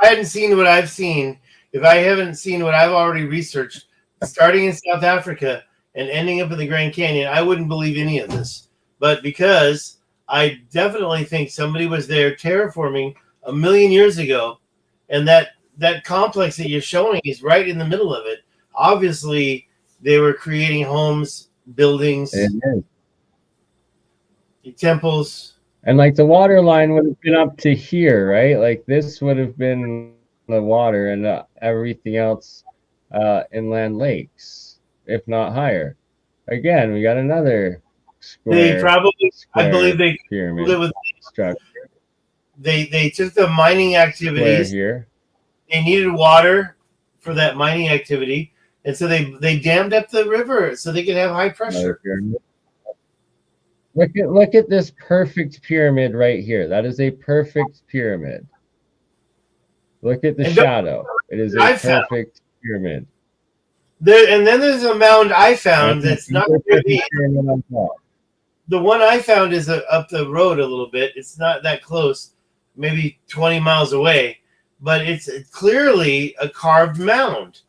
I hadn't seen what I've seen, if I haven't seen what I've already researched, starting in South Africa and ending up in the Grand Canyon, I wouldn't believe any of this. But because I definitely think somebody was there terraforming a million years ago, and that complex that you're showing is right in the middle of it. Obviously, they were creating homes, buildings, temples. and like the water line would have been up to here, right? Like this would have been the water, and everything else inland lakes, if not higher. Again, we got another They probably, I believe, square they pyramid with structure. they took the mining activities. Here. They needed water for that mining activity, and so they dammed up the river so they could have high pressure. Look at this perfect pyramid right here. That is a perfect pyramid. Look at the shadow. It is a perfect pyramid. And then there's a mound I found that's not really. The one I found is up the road a little bit. It's not that close, maybe 20 miles away, but it's clearly a carved mound.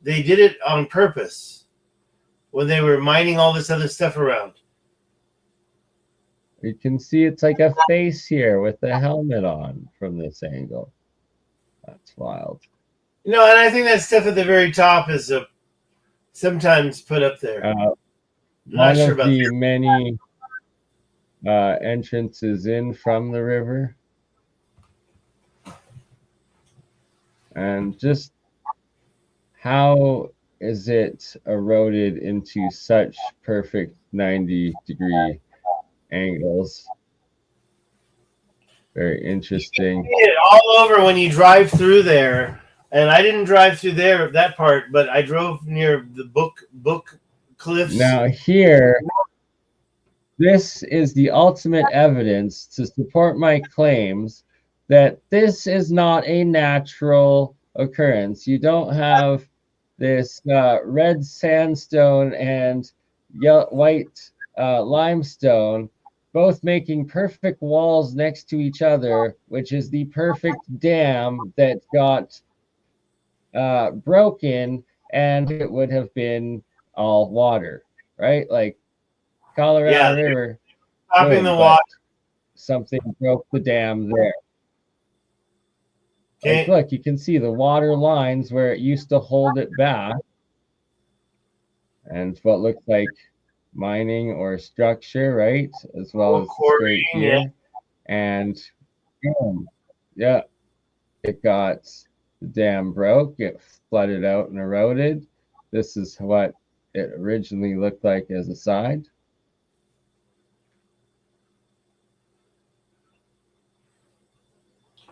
They did it on purpose when they were mining all this other stuff around. You can see it's like a face here with the helmet on from this angle. That's wild. And I think that stuff at the very top is sometimes put up there. One of the many entrances in from the river. And just how is it eroded into such perfect 90-degree angles? Very interesting. You see it all over when you drive through there. And I didn't drive through there, that part, but I drove near the book cliffs. Now here, this is the ultimate evidence to support my claims that this is not a natural occurrence. You don't have this red sandstone and white limestone both making perfect walls next to each other, which is the perfect dam that got broken, and it would have been all water, right? Like Colorado River, stopping the water. Something broke the dam there. Like, look, you can see the water lines where it used to hold it back, and what looked like mining or structure, right? As well as straight here, and boom, yeah, it got the dam broke. It flooded out and eroded. This is what it originally looked like as a side.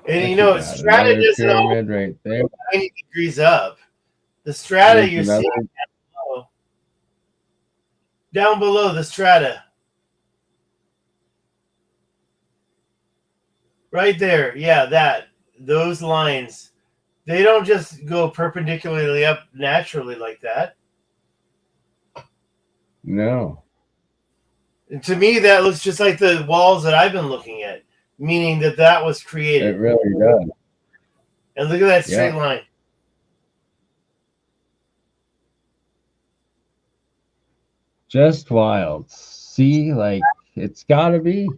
And strata doesn't always right there, 90 degrees up. The strata you're seeing down below the strata. Right there. Yeah, those lines. They don't just go perpendicularly up naturally like that. No. And to me, that looks just like the walls that I've been looking at, meaning that was created. It really does. And look at that straight line. Just wild. See, like, it's got to be.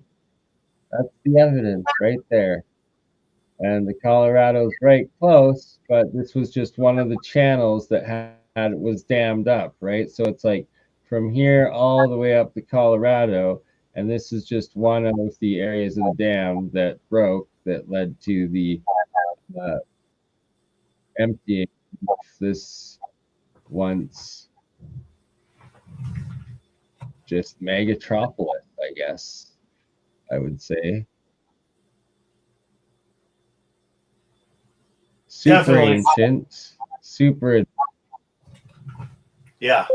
That's the evidence right there. And the Colorado's right close, but this was just one of the channels that was dammed up, right? So it's like from here all the way up the Colorado, and this is just one of the areas of the dam that broke that led to the uh, emptying of this once just megatropolis, I guess I would say. Super Definitely. ancient, super, Yeah.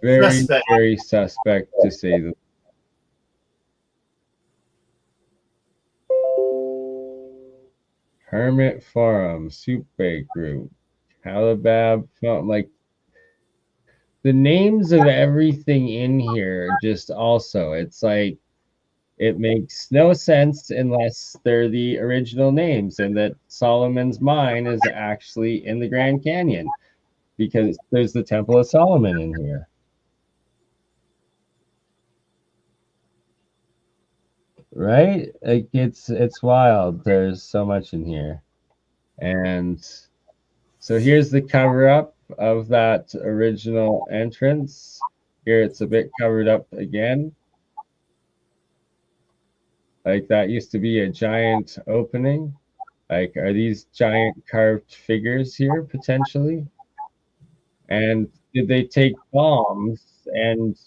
very, Suspect. very suspect to say the Hermit Forum, Super Group, Calabab, like the names of everything in here just also, it's like it makes no sense unless they're the original names and that Solomon's mine is actually in the Grand Canyon because there's the Temple of Solomon in here. Right? Like it's wild. There's so much in here. And so here's the cover up of that original entrance. Here it's a bit covered up again. Like that used to be a giant opening. Like, are these giant carved figures here potentially? And did they take bombs and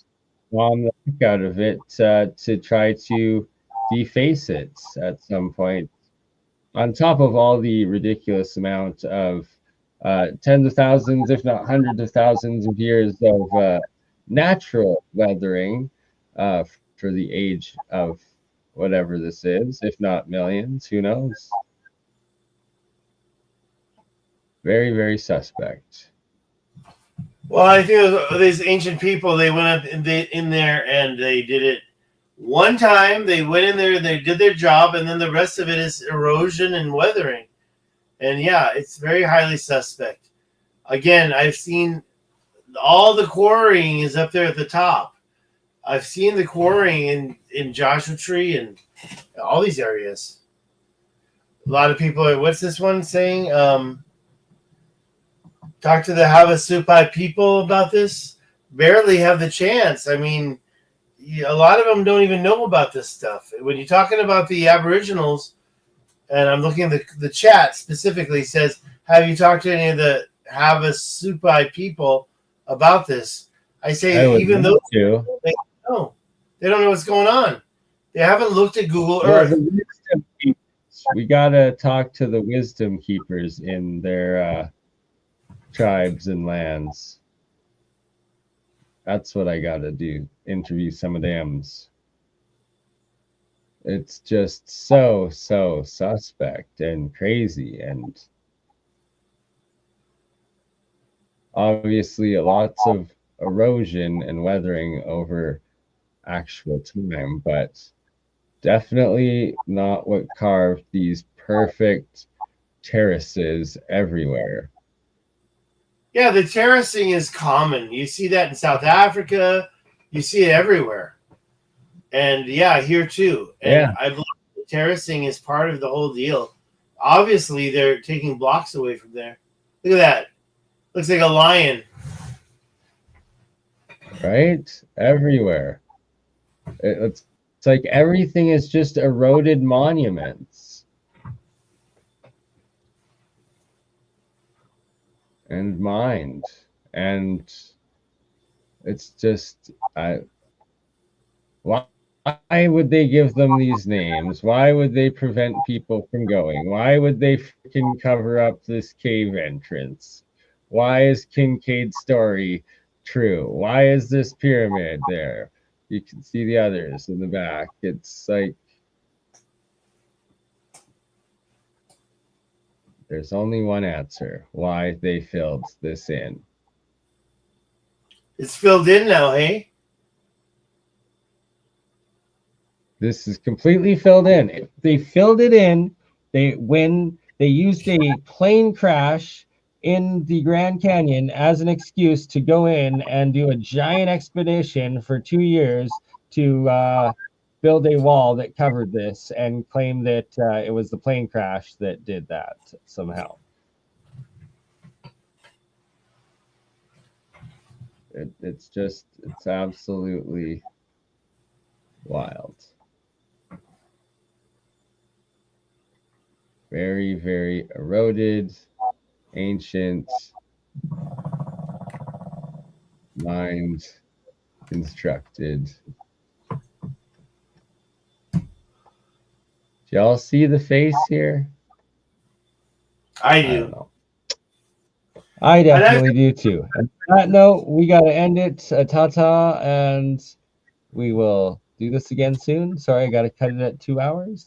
bomb the heck out of it to try to deface it at some point? On top of all the ridiculous amount of tens of thousands, if not hundreds of thousands of years of natural weathering for the age of whatever this is, if not millions, who knows? Very, very suspect. Well, I think these ancient people, they went up in there and they did it one time. They went in there, they did their job, and then the rest of it is erosion and weathering. And yeah, it's very highly suspect. Again, I've seen all the quarrying is up there at the top. I've seen the quarrying in Joshua Tree and all these areas. A lot of people are, what's this one saying? Talk to the Havasupai people about this. Barely have the chance. I mean, a lot of them don't even know about this stuff. When you're talking about the Aboriginals, and I'm looking at the chat specifically, says, have you talked to any of the Havasupai people about this? I I say, would even love those to. people, they don't know what's going on. They haven't looked at Google Well, Earth. the wisdom keepers, we gotta talk to the wisdom keepers in their tribes and lands. That's what I gotta do. Interview some of them's. It's just so suspect and crazy, and obviously lots of erosion and weathering over actual time, but definitely not what carved these perfect terraces everywhere. Yeah, the terracing is common. You see that in South Africa. You see it everywhere. And yeah, here too. And Yeah, I believe the terracing is part of the whole deal. Obviously, they're taking blocks away from there. Look at that. Looks like a lion. right? Everywhere. It's like everything is just eroded monuments and mined. And it's just why would they give them these names? Why would they prevent people from going? Why would they freaking cover up this cave entrance? Why is Kincaid's story true? Why is this pyramid there? You can see the others in the back. It's like there's only one answer why they filled this in. It's filled in now, hey? This is completely filled in. They filled it in. When they used a plane crash in the Grand Canyon as an excuse to go in and do a giant expedition for 2 years to build a wall that covered this and claim that it was the plane crash that did that somehow. It's absolutely Wild. Very, very eroded, ancient, mined, constructed. Do y'all see the face here? I I don't do. know. I definitely do too. And on that note, we got to end it. Ta-ta, and we will do this again soon. Sorry, I got to cut it at 2 hours.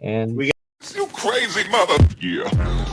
And We You crazy mother. Yeah.